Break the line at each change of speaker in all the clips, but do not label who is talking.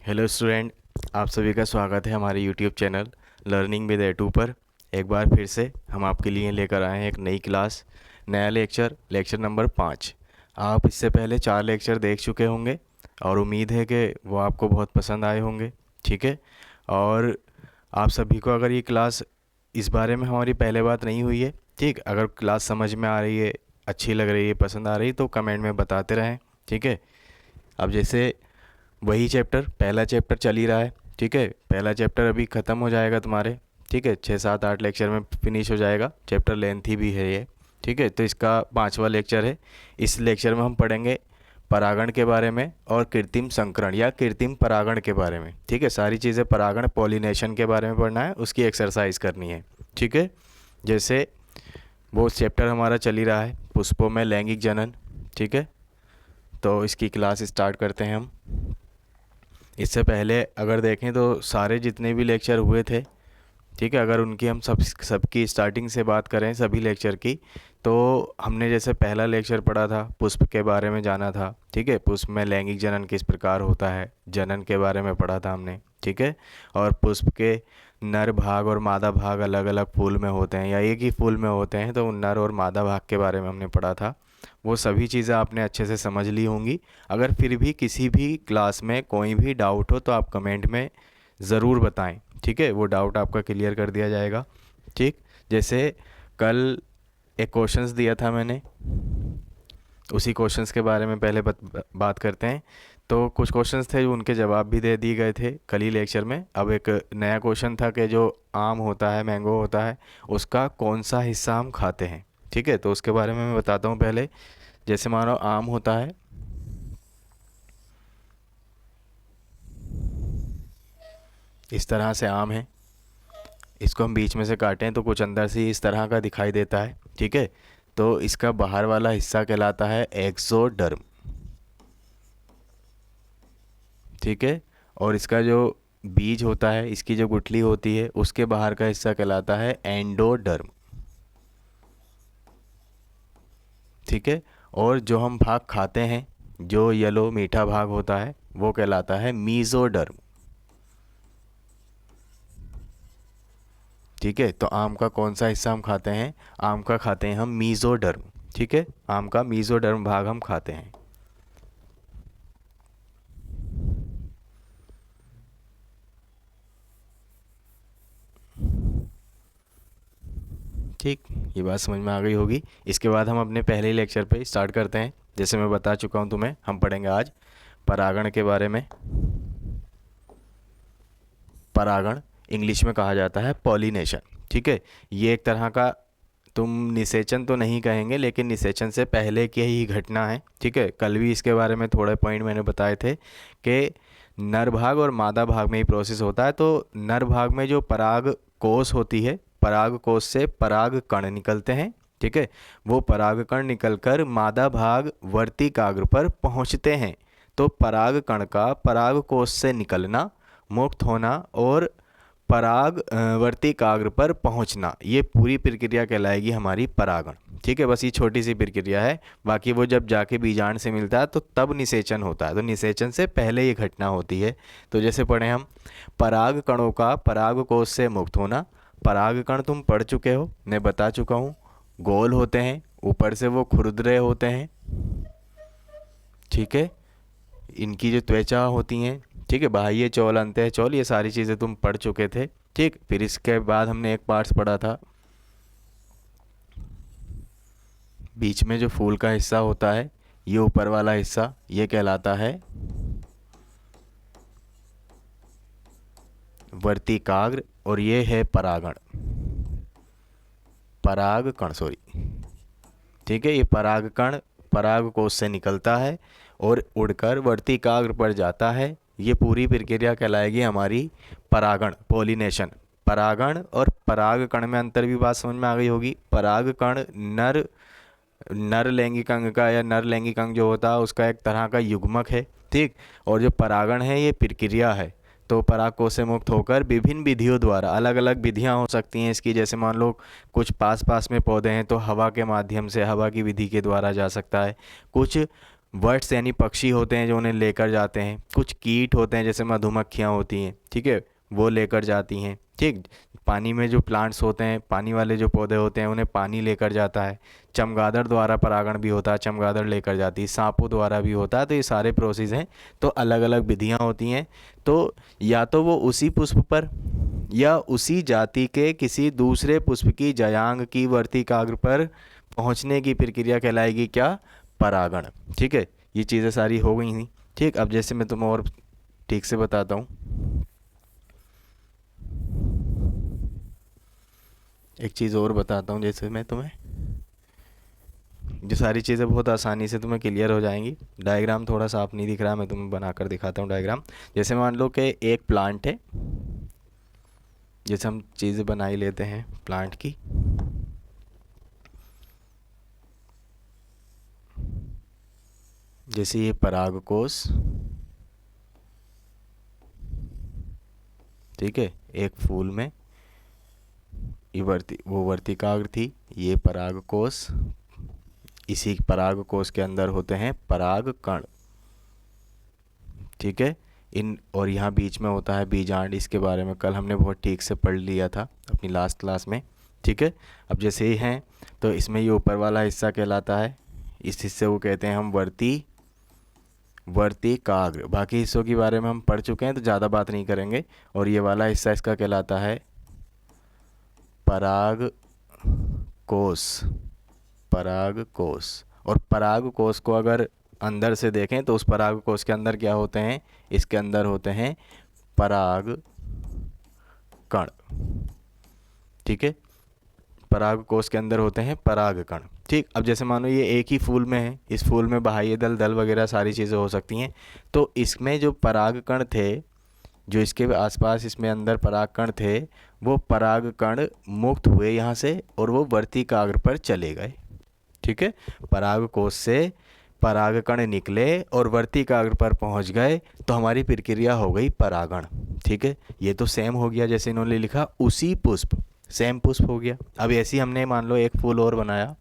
Hello student, आप सभी का स्वागत है हमारे YouTube channel learning with A2 पर। एक बार फिर से हम आपके लिए लेकर आए हैं एक नई क्लास, नया लेक्चर नंबर 5। आप इससे पहले 4 लेक्चर देख चुके होंगे और उम्मीद है कि वो आपको बहुत पसंद आए होंगे। ठीक है, और आप सभी को अगर ये क्लास, इस बारे में हमारी पहले बात नहीं हुई है, ठीक, अगर क्लास समझ में आ रही है, अच्छी लग रही है, पसंद आ रही है तो कमेंट में बताते रहें। ठीक है, अब जैसे वही चैप्टर, पहला चैप्टर चल ही रहा है। ठीक है, पहला चैप्टर अभी ख़त्म हो जाएगा तुम्हारे। ठीक है, 6 7 8 लेक्चर में फिनिश हो जाएगा। चैप्टर लेंथी भी है ये। ठीक है, तो इसका 5वां लेक्चर है। इस लेक्चर में हम पढ़ेंगे परागण के बारे में और कृत्रिम संकरण या कृत्रिम परागण के बारे में। ठीक है, सारी चीज़ें परागण, पॉलिनेशन के बारे में पढ़ना है, उसकी एक्सरसाइज करनी है। ठीक है, जैसे वो चैप्टर हमारा चल ही रहा है, पुष्पों में लैंगिक जनन। ठीक है, तो इसकी क्लास स्टार्ट करते हैं हम। इससे पहले अगर देखें तो सारे जितने भी लेक्चर हुए थे, ठीक है, अगर उनकी हम सबकी स्टार्टिंग से बात करें सभी लेक्चर की, तो हमने जैसे पहला लेक्चर पढ़ा था, पुष्प के बारे में जाना था। ठीक है, पुष्प में लैंगिक जनन किस प्रकार होता है, जनन के बारे में पढ़ा था हमने। ठीक है, और पुष्प के नर भाग और मादा भाग अलग अलग फूल में होते हैं या एक ही फूल में होते हैं, तो उन नर और मादा भाग के बारे में हमने पढ़ा था। वो सभी चीज़ें आपने अच्छे से समझ ली होंगी। अगर फिर भी किसी भी क्लास में कोई भी डाउट हो तो आप कमेंट में ज़रूर बताएं। ठीक है, वो डाउट आपका क्लियर कर दिया जाएगा। ठीक, जैसे कल एक क्वेश्चंस दिया था मैंने, उसी क्वेश्चंस के बारे में पहले बात करते हैं। तो कुछ क्वेश्चंस थे जो उनके जवाब भी दे दिए गए थे कल ही लेक्चर में। अब एक नया क्वेश्चन था कि जो आम होता है, मैंगो होता है, उसका कौन सा हिस्सा हम खाते हैं। ठीक है, तो उसके बारे में मैं बताता हूँ पहले। जैसे मानो आम होता है, इस तरह से आम है, इसको हम बीच में से काटें तो कुछ अंदर से इस तरह का दिखाई देता है। ठीक है, तो इसका बाहर वाला हिस्सा कहलाता है एक्सोडर्म। ठीक है, और इसका जो बीज होता है, इसकी जो गुठली होती है, उसके बाहर का हिस्सा कहलाता है एंडोडर्म। ठीक है, और जो हम भाग खाते हैं, जो येलो मीठा भाग होता है, वो कहलाता है मीजोडर्म। ठीक है, तो आम का कौन सा हिस्सा हम खाते हैं? आम का खाते हैं हम मीजोडर्म। ठीक है, आम का मीजोडर्म भाग हम खाते हैं। ठीक, ये बात समझ में आ गई होगी। इसके बाद हम अपने पहले लेक्चर पे स्टार्ट करते हैं। जैसे मैं बता चुका हूँ तुम्हें, हम पढ़ेंगे आज परागण के बारे में। परागण इंग्लिश में कहा जाता है पॉलिनेशन। ठीक है, ये एक तरह का, तुम निषेचन तो नहीं कहेंगे, लेकिन निषेचन से पहले की ही घटना है। ठीक है, कल भी इसके बारे में थोड़े पॉइंट मैंने बताए थे कि नर भाग और मादा भाग में ही प्रोसेस होता है। तो नर भाग में जो पराग कोष होती है, पराग कोष से पराग कण निकलते हैं। ठीक है, वो पराग कण निकलकर मादा भाग वर्तिकाग्र पर पहुंचते हैं। तो पराग कण का पराग कोष से निकलना, मुक्त होना और पराग वर्तिकाग्र पर पहुंचना, ये पूरी प्रक्रिया कहलाएगी हमारी परागण। ठीक है, बस ये छोटी सी प्रक्रिया है। बाकी वो जब जाके बीजांड से मिलता है तो तब निषेचन होता है, तो निषेचन से पहले ये घटना होती है। तो जैसे पढ़े हम, पराग कणों का पराग कोष से मुक्त होना। पराग कण तुम पढ़ चुके हो, मैं बता चुका हूँ, गोल होते हैं, ऊपर से वो खुरदरे होते हैं। ठीक है, इनकी जो त्वचा होती हैं, ठीक है, बाह्य चौल, अंतः चौल, ये सारी चीज़ें तुम पढ़ चुके थे। ठीक, फिर इसके बाद हमने एक पार्ट्स पढ़ा था, बीच में जो फूल का हिस्सा होता है, ये ऊपर वाला हिस्सा, ये कहलाता है वर्तिकाग्र, और ये है परागण, पराग कण, सॉरी। ठीक है, ये पराग कण पराग कोष से निकलता है और उड़कर वर्तिकाग्र पर जाता है। ये पूरी प्रक्रिया कहलाएगी हमारी परागण, पॉलिनेशन। परागण और पराग कण में अंतर भी बात समझ में आ गई होगी। पराग कण नर लैंगिक अंग का, या नर लैंगिक अंग जो होता है उसका एक तरह का युग्मक है। ठीक, और जो परागण है ये प्रक्रिया है। तो पराग कोष से मुक्त होकर विभिन्न विधियों द्वारा, अलग अलग विधियां हो सकती हैं इसकी, जैसे मान लो कुछ पास पास में पौधे हैं तो हवा के माध्यम से, हवा की विधि के द्वारा जा सकता है। कुछ बर्ड्स यानी पक्षी होते हैं जो उन्हें लेकर जाते हैं, कुछ कीट होते हैं जैसे मधुमक्खियाँ होती हैं, ठीक है, वो लेकर जाती हैं, ठीक। पानी में जो प्लांट्स होते हैं, पानी वाले जो पौधे होते हैं, उन्हें पानी लेकर जाता है। चमगादड़ द्वारा परागण भी होता है, चमगादड़ लेकर जाती है, सांपों द्वारा भी होता है। तो ये सारे प्रोसेस हैं, तो अलग अलग विधियाँ होती हैं। तो या तो वो उसी पुष्प पर या उसी जाति के किसी दूसरे पुष्प की जयांग की वर्तिकाग्र पर पहुंचने की प्रक्रिया कहलाएगी क्या? परागण, ठीक है। ये चीज़ें सारी हो गई थी, ठीक। अब जैसे मैं तुम्हें और ठीक से बताता हूँ, एक चीज़ और बताता हूँ, जैसे मैं तुम्हें, जो सारी चीज़ें बहुत आसानी से तुम्हें क्लियर हो जाएंगी। डायग्राम थोड़ा साफ नहीं दिख रहा, मैं तुम्हें बनाकर दिखाता हूँ डायग्राम। जैसे मान लो कि एक प्लांट है, जैसे हम चीज़ें बना ही लेते हैं प्लांट की। जैसे ये परागकोश, ठीक है, एक फूल में ये वो वर्तिकाग्र थी, ये परागकोश, इसी परागकोश के अंदर होते हैं पराग कण, ठीक है। इन और यहाँ बीच में होता है बीजांड, इसके बारे में कल हमने बहुत ठीक से पढ़ लिया था अपनी लास्ट क्लास में, ठीक है। अब जैसे ही हैं तो इसमें ये ऊपर वाला हिस्सा कहलाता है, इस हिस्से को कहते हैं हम वर्तिकाग्र। बाकी हिस्सों के बारे में हम पढ़ चुके हैं तो ज़्यादा बात नहीं करेंगे। और ये वाला हिस्सा इसका कहलाता है परागकोश। और परागकोश को अगर अंदर से देखें तो उस परागकोश के अंदर क्या होते हैं? इसके अंदर होते हैं पराग कण, ठीक है। परागकोश के अंदर होते हैं पराग कण, ठीक। अब जैसे मानो ये एक ही फूल में है, इस फूल में बाह्य दल वगैरह सारी चीज़ें हो सकती हैं। तो इसमें जो पराग कण थे, जो इसके आसपास इसमें अंदर पराग कण थे, वो पराग कण मुक्त हुए यहाँ से और वो वर्तिकाग्र पर चले गए, ठीक है। परागकोश से परागकण निकले और वर्तिकाग्र पर पहुँच गए, तो हमारी प्रक्रिया हो गई परागण, ठीक है। ये तो सेम हो गया, जैसे इन्होंने लिखा उसी पुष्प, सेम पुष्प हो गया। अब ऐसे ही हमने मान लो एक फूल और बनाया,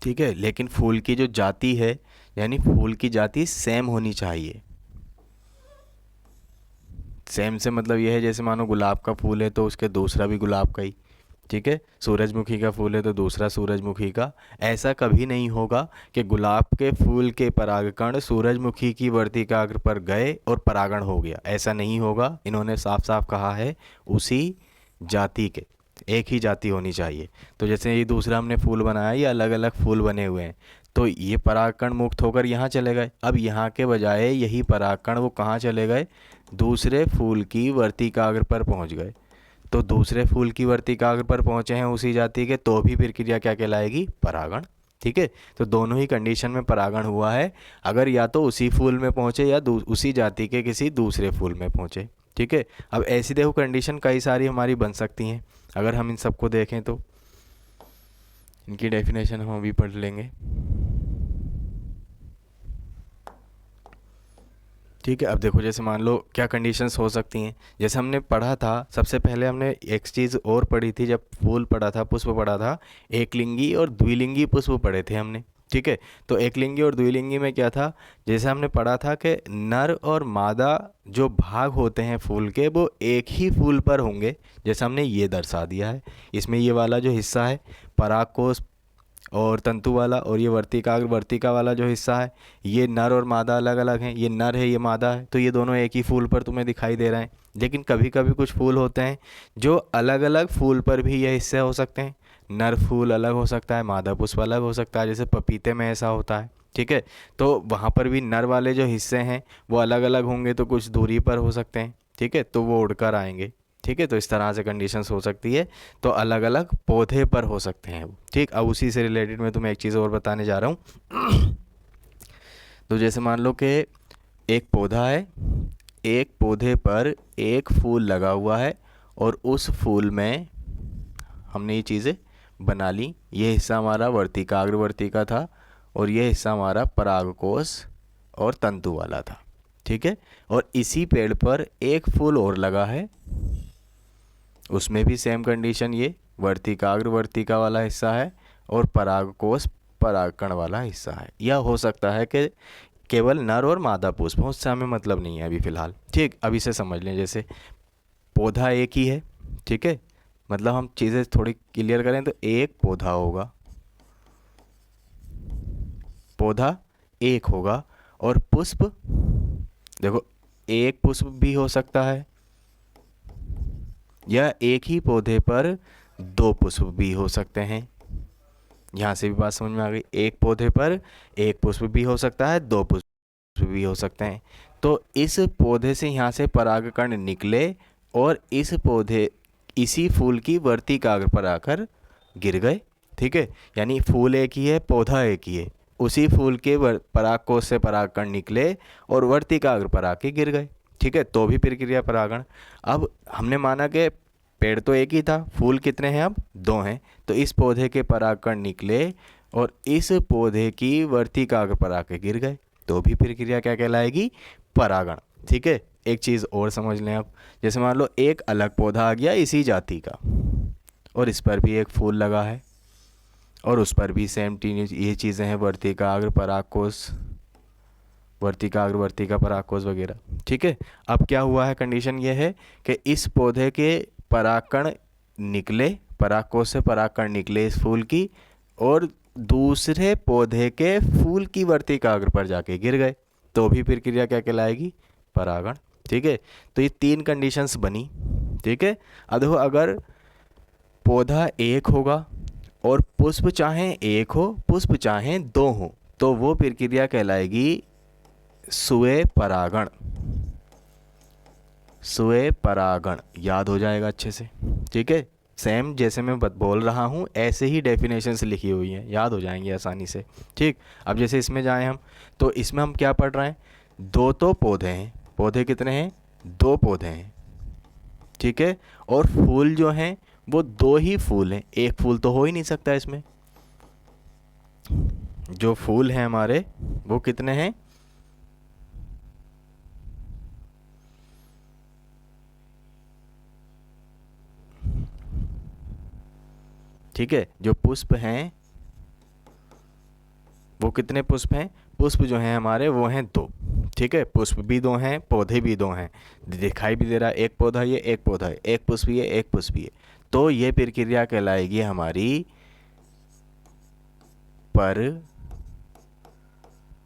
ठीक है, लेकिन फूल की जो जाति है, यानी फूल की जाति सेम होनी चाहिए। सेम से मतलब ये है, जैसे मानो गुलाब का फूल है तो उसके दूसरा भी गुलाब का ही, ठीक है। सूरजमुखी का फूल है तो दूसरा सूरजमुखी का। ऐसा कभी नहीं होगा कि गुलाब के फूल के परागकण सूरजमुखी की वर्तिकाग्र पर गए और परागण हो गया, ऐसा नहीं होगा। इन्होंने साफ साफ कहा है उसी जाति के, एक ही जाति होनी चाहिए। तो जैसे ये दूसरा हमने फूल बनाया, ये अलग अलग फूल बने हुए हैं, तो ये परागकण मुक्त होकर यहाँ चले गए। अब यहाँ के बजाय यही परागकण वो कहाँ चले गए? दूसरे फूल की वर्तिकाग्र पर पहुँच गए। तो दूसरे फूल की वर्तिकाग्र पर पहुँचे हैं उसी जाति के, तो भी प्रक्रिया क्या कहलाएगी? परागण, ठीक है। तो दोनों ही कंडीशन में परागण हुआ है, अगर या तो उसी फूल में पहुँचे या उसी जाति के किसी दूसरे फूल में पहुँचे, ठीक है। अब ऐसी देखो कंडीशन कई सारी हमारी बन सकती हैं, अगर हम इन सबको देखें तो इनकी डेफिनेशन हम अभी पढ़ लेंगे, ठीक है। अब देखो जैसे मान लो क्या कंडीशंस हो सकती हैं, जैसे हमने पढ़ा था सबसे पहले, हमने एक चीज़ और पढ़ी थी जब फूल पढ़ा था, पुष्प पढ़ा था, एकलिंगी और द्विलिंगी पुष्प पढ़े थे हमने, ठीक है। तो एकलिंगी और द्विलिंगी में क्या था, जैसे हमने पढ़ा था कि नर और मादा जो भाग होते हैं फूल के, वो एक ही फूल पर होंगे, जैसे हमने ये दर्शा दिया है। इसमें ये वाला जो हिस्सा है परागकोश और तंतु वाला, और ये वर्तिका वाला जो हिस्सा है, ये नर और मादा अलग अलग हैं, ये नर है ये मादा है, तो ये दोनों एक ही फूल पर तुम्हें दिखाई दे रहे हैं। लेकिन कभी कभी कुछ फूल होते हैं जो अलग अलग फूल पर भी ये हिस्से हो सकते हैं, नर फूल अलग हो सकता है, मादा पुष्प अलग हो सकता है, जैसे पपीते में ऐसा होता है, ठीक है। तो वहाँ पर भी नर वाले जो हिस्से हैं वो अलग अलग होंगे, तो कुछ दूरी पर हो सकते हैं, ठीक है, तो वो उड़कर आएंगे, ठीक है। तो इस तरह से कंडीशंस हो सकती है, तो अलग अलग पौधे पर हो सकते हैं वो, ठीक। अब उसी से रिलेटेड मैं तुम्हें एक चीज़ और बताने जा रहा हूँ। तो जैसे मान लो कि एक पौधा है, एक पौधे पर एक फूल लगा हुआ है, और उस फूल में हमने ये चीज़ें बना ली। ये हिस्सा हमारा वर्तिका था, और ये हिस्सा हमारा परागकोश और तंतु वाला था, ठीक है। और इसी पेड़ पर एक फूल और लगा है, उसमें भी सेम कंडीशन, ये वर्तिकाग्र वर्तिका वाला हिस्सा है और परागकोश परागकण वाला हिस्सा है। यह हो सकता है कि केवल नर और मादा पुष्प हो, उससे हमें मतलब नहीं है अभी फ़िलहाल। ठीक, अभी से समझ लें। जैसे पौधा एक ही है, ठीक है, मतलब हम चीज़ें थोड़ी क्लियर करें तो एक पौधा होगा, पौधा एक होगा, और पुष्प देखो एक पुष्प भी हो सकता है, या एक ही पौधे पर दो पुष्प भी हो सकते हैं। यहाँ से भी बात समझ में आ गई, एक पौधे पर एक पुष्प भी हो सकता है, दो पुष्प भी हो सकते हैं। तो इस पौधे से यहाँ से परागकण निकले और इस पौधे इसी फूल की वर्तिकाग्र पर आकर गिर गए। ठीक है, यानी फूल एक ही है, पौधा एक ही है, उसी फूल के परागकोश से परागकण निकले और वर्तिकाग्र पर आके गिर गए। ठीक है, तो भी प्रक्रिया परागण। अब हमने माना कि पेड़ तो एक ही था, फूल कितने हैं, अब दो हैं, तो इस पौधे के परागकण निकले और इस पौधे की वर्तिकाग्र पर आके गिर गए, तो भी प्रक्रिया क्या कहलाएगी, परागण। ठीक है, एक चीज़ और समझ लें आप, जैसे मान लो एक अलग पौधा आ गया इसी जाति का और इस पर भी एक फूल लगा है और उस पर भी सेम ये चीज़ें हैं, वर्तिकाग्र परागकोश, वर्तिकाग्र वर्तिका परागकोश वगैरह। ठीक है, अब क्या हुआ है, कंडीशन ये है कि इस पौधे के परागकण निकले, परागकोश से परागकण निकले इस फूल की और दूसरे पौधे के फूल की वर्तिकाग्र पर जाके गिर गए, तो भी प्रक्रिया क्या कहलाएगी, परागण। ठीक है, तो ये तीन कंडीशंस बनी। ठीक है, अब देखो अगर पौधा एक होगा और पुष्प चाहे एक हो पुष्प चाहे दो हो, तो वो प्रक्रिया कहलाएगी स्वयं परागण। स्वयं परागण याद हो जाएगा अच्छे से। ठीक है, सेम जैसे मैं बोल रहा हूँ ऐसे ही डेफिनेशंस लिखी हुई हैं, याद हो जाएंगी आसानी से। ठीक, अब जैसे इसमें जाएं हम, तो इसमें हम क्या पढ़ रहे हैं, दो तो पौधे हैं, पौधे कितने हैं, दो पौधे हैं। ठीक है, और फूल जो हैं वो दो ही फूल हैं, एक फूल तो हो ही नहीं सकता इसमें। जो फूल हैं हमारे वो कितने हैं, ठीक है, जो पुष्प हैं वो कितने पुष्प हैं, पुष्प जो हैं हमारे वो हैं दो। ठीक है, पुष्प भी दो हैं, पौधे भी दो हैं, दिखाई भी दे रहा है, एक पौधा ये एक पौधा है, एक पुष्प ये एक पुष्प ये, तो ये प्रक्रिया कहलाएगी हमारी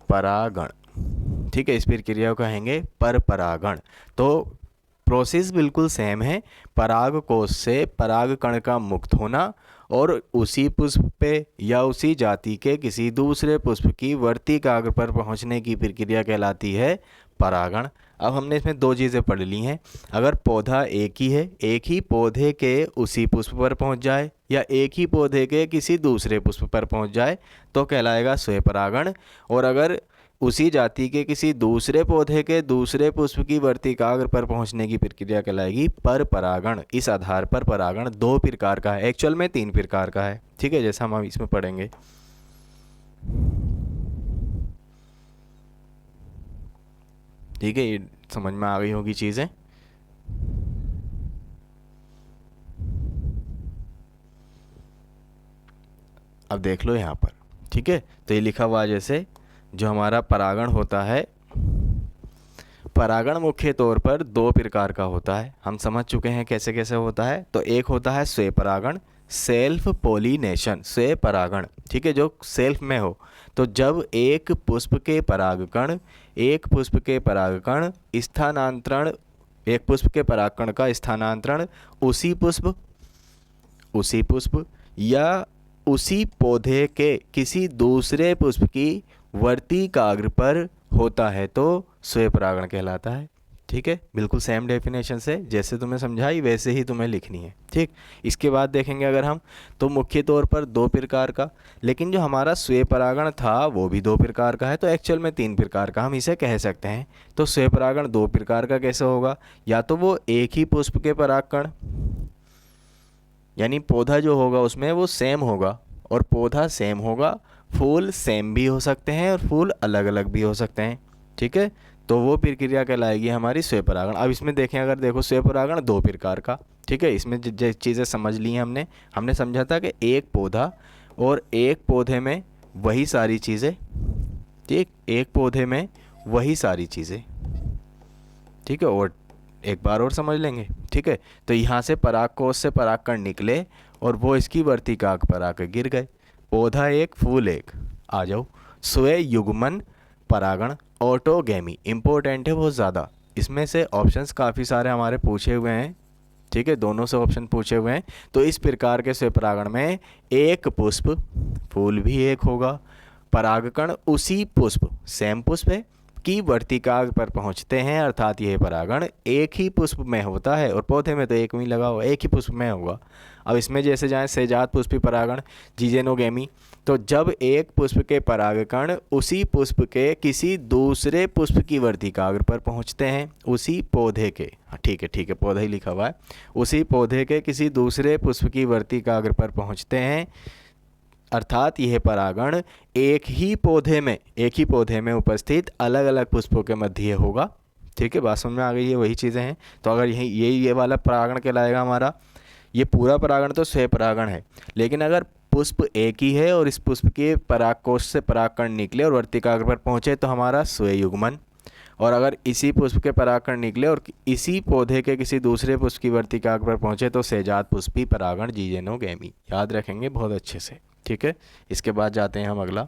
परागण। ठीक है, इस प्रक्रिया को कहेंगे पर परागण। तो प्रोसेस बिल्कुल सेम है, परागकोश से परागकण का मुक्त होना और उसी पुष्प पे या उसी जाति के किसी दूसरे पुष्प की वर्तिकाग्र पर पहुंचने की प्रक्रिया कहलाती है परागण। अब हमने इसमें दो चीज़ें पढ़ ली हैं, अगर पौधा एक ही है, एक ही पौधे के उसी पुष्प पर पहुंच जाए या एक ही पौधे के किसी दूसरे पुष्प पर पहुंच जाए तो कहलाएगा स्वयं परागण, और अगर उसी जाति के किसी दूसरे पौधे के दूसरे पुष्प की वर्तिकाग्र पर पहुंचने की प्रक्रिया कहलाएगी पर परागण। इस आधार पर परागण दो प्रकार का है, एक्चुअल में तीन प्रकार का है। ठीक है, जैसा हम इसमें पढ़ेंगे। ठीक है, ये समझ में आ गई होगी चीज़ें। अब देख लो यहाँ पर। ठीक है, तो ये लिखा हुआ है जैसे जो हमारा परागण होता है, परागण मुख्य तौर पर दो प्रकार का होता है, हम समझ चुके हैं कैसे कैसे होता है। तो एक होता है स्वयं परागण, सेल्फ पोलिनेशन, स्वयं परागण। ठीक है, जो सेल्फ में हो, तो जब एक पुष्प के परागकण स्थानांतरण, एक पुष्प के परागकण का स्थानांतरण उसी पुष्प या उसी पौधे के किसी दूसरे पुष्प की वर्तिकाग्र पर होता है तो स्वयं परागण कहलाता है। ठीक है, बिल्कुल सेम डेफिनेशन से जैसे तुम्हें समझाई वैसे ही तुम्हें लिखनी है। ठीक, इसके बाद देखेंगे अगर हम, तो मुख्य तौर पर दो प्रकार का, लेकिन जो हमारा स्वयं परागण था वो भी दो प्रकार का है, तो एक्चुअल में तीन प्रकार का हम इसे कह सकते हैं। तो स्वयं परागण दो प्रकार का कैसे होगा, या तो वो एक ही पुष्प के परागकण, यानी पौधा जो होगा उसमें वो सेम होगा और पौधा सेम होगा, फूल सेम भी हो सकते हैं और फूल अलग अलग भी हो सकते हैं। ठीक है, तो वो प्रक्रिया कहलाएगी हमारी स्वयं परागण। अब इसमें देखें, अगर देखो स्वयं परागण दो प्रकार का, ठीक है, इसमें जो चीज़ें समझ ली हैं हमने समझा था कि एक पौधा और एक पौधे में वही सारी चीज़ें, ठीक, एक पौधे में वही सारी चीज़ें, ठीक है। और एक बार और समझ लेंगे, ठीक है। तो यहाँ से परागकोश से परागकण निकले और वो इसकी वर्तिकाग्र पर आकर गिर गए। पौधा एक, फूल एक। आ जाओ, स्वयं युग्मन परागण, ऑटोगैमी, इम्पोर्टेंट है बहुत ज़्यादा। इसमें से ऑप्शंस काफ़ी सारे हमारे पूछे हुए हैं, ठीक है, दोनों से ऑप्शन पूछे हुए हैं। तो इस प्रकार के स्वयं परागण में एक पुष्प, फूल भी एक होगा, परागकण उसी पुष्प, सेम पुष्प है, की वर्तिकाग्र पर पहुंचते हैं, अर्थात यह परागण एक ही पुष्प में होता है, और पौधे में तो एक में लगा हुआ, एक ही पुष्प में होगा। अब इसमें जैसे जाए सहजात पुष्पी परागण, जीजेनोगेमी, तो जब एक पुष्प के परागकण उसी पुष्प के किसी दूसरे पुष्प की वर्तिकाग्र पर पहुंचते हैं, उसी पौधे के, ठीक है, पौधा ही लिखा हुआ है, उसी पौधे के किसी दूसरे पुष्प की वर्तिकाग्र पर पहुंचते हैं, अर्थात यह परागण एक ही पौधे में उपस्थित अलग अलग पुष्पों के मध्य होगा, ठीक है। बात समझ में आ गई है, वही चीज़ें हैं। तो अगर ये वाला परागण कहलाएगा हमारा, ये पूरा परागण तो स्वयं परागण है, लेकिन अगर पुष्प एक ही है और इस पुष्प के परागकोश से परागकण निकले और वर्तिकाग्र पर पहुँचे तो हमारा स्वयं युग्मन, और अगर इसी पुष्प के परागकण निकले और इसी पौधे के किसी दूसरे पुष्प की वर्तिकाग्र पर पहुँचे तो सहजात पुष्पी परागण, जीजेनोगेमी। याद रखेंगे बहुत अच्छे से, ठीक है। इसके बाद जाते हैं हम अगला,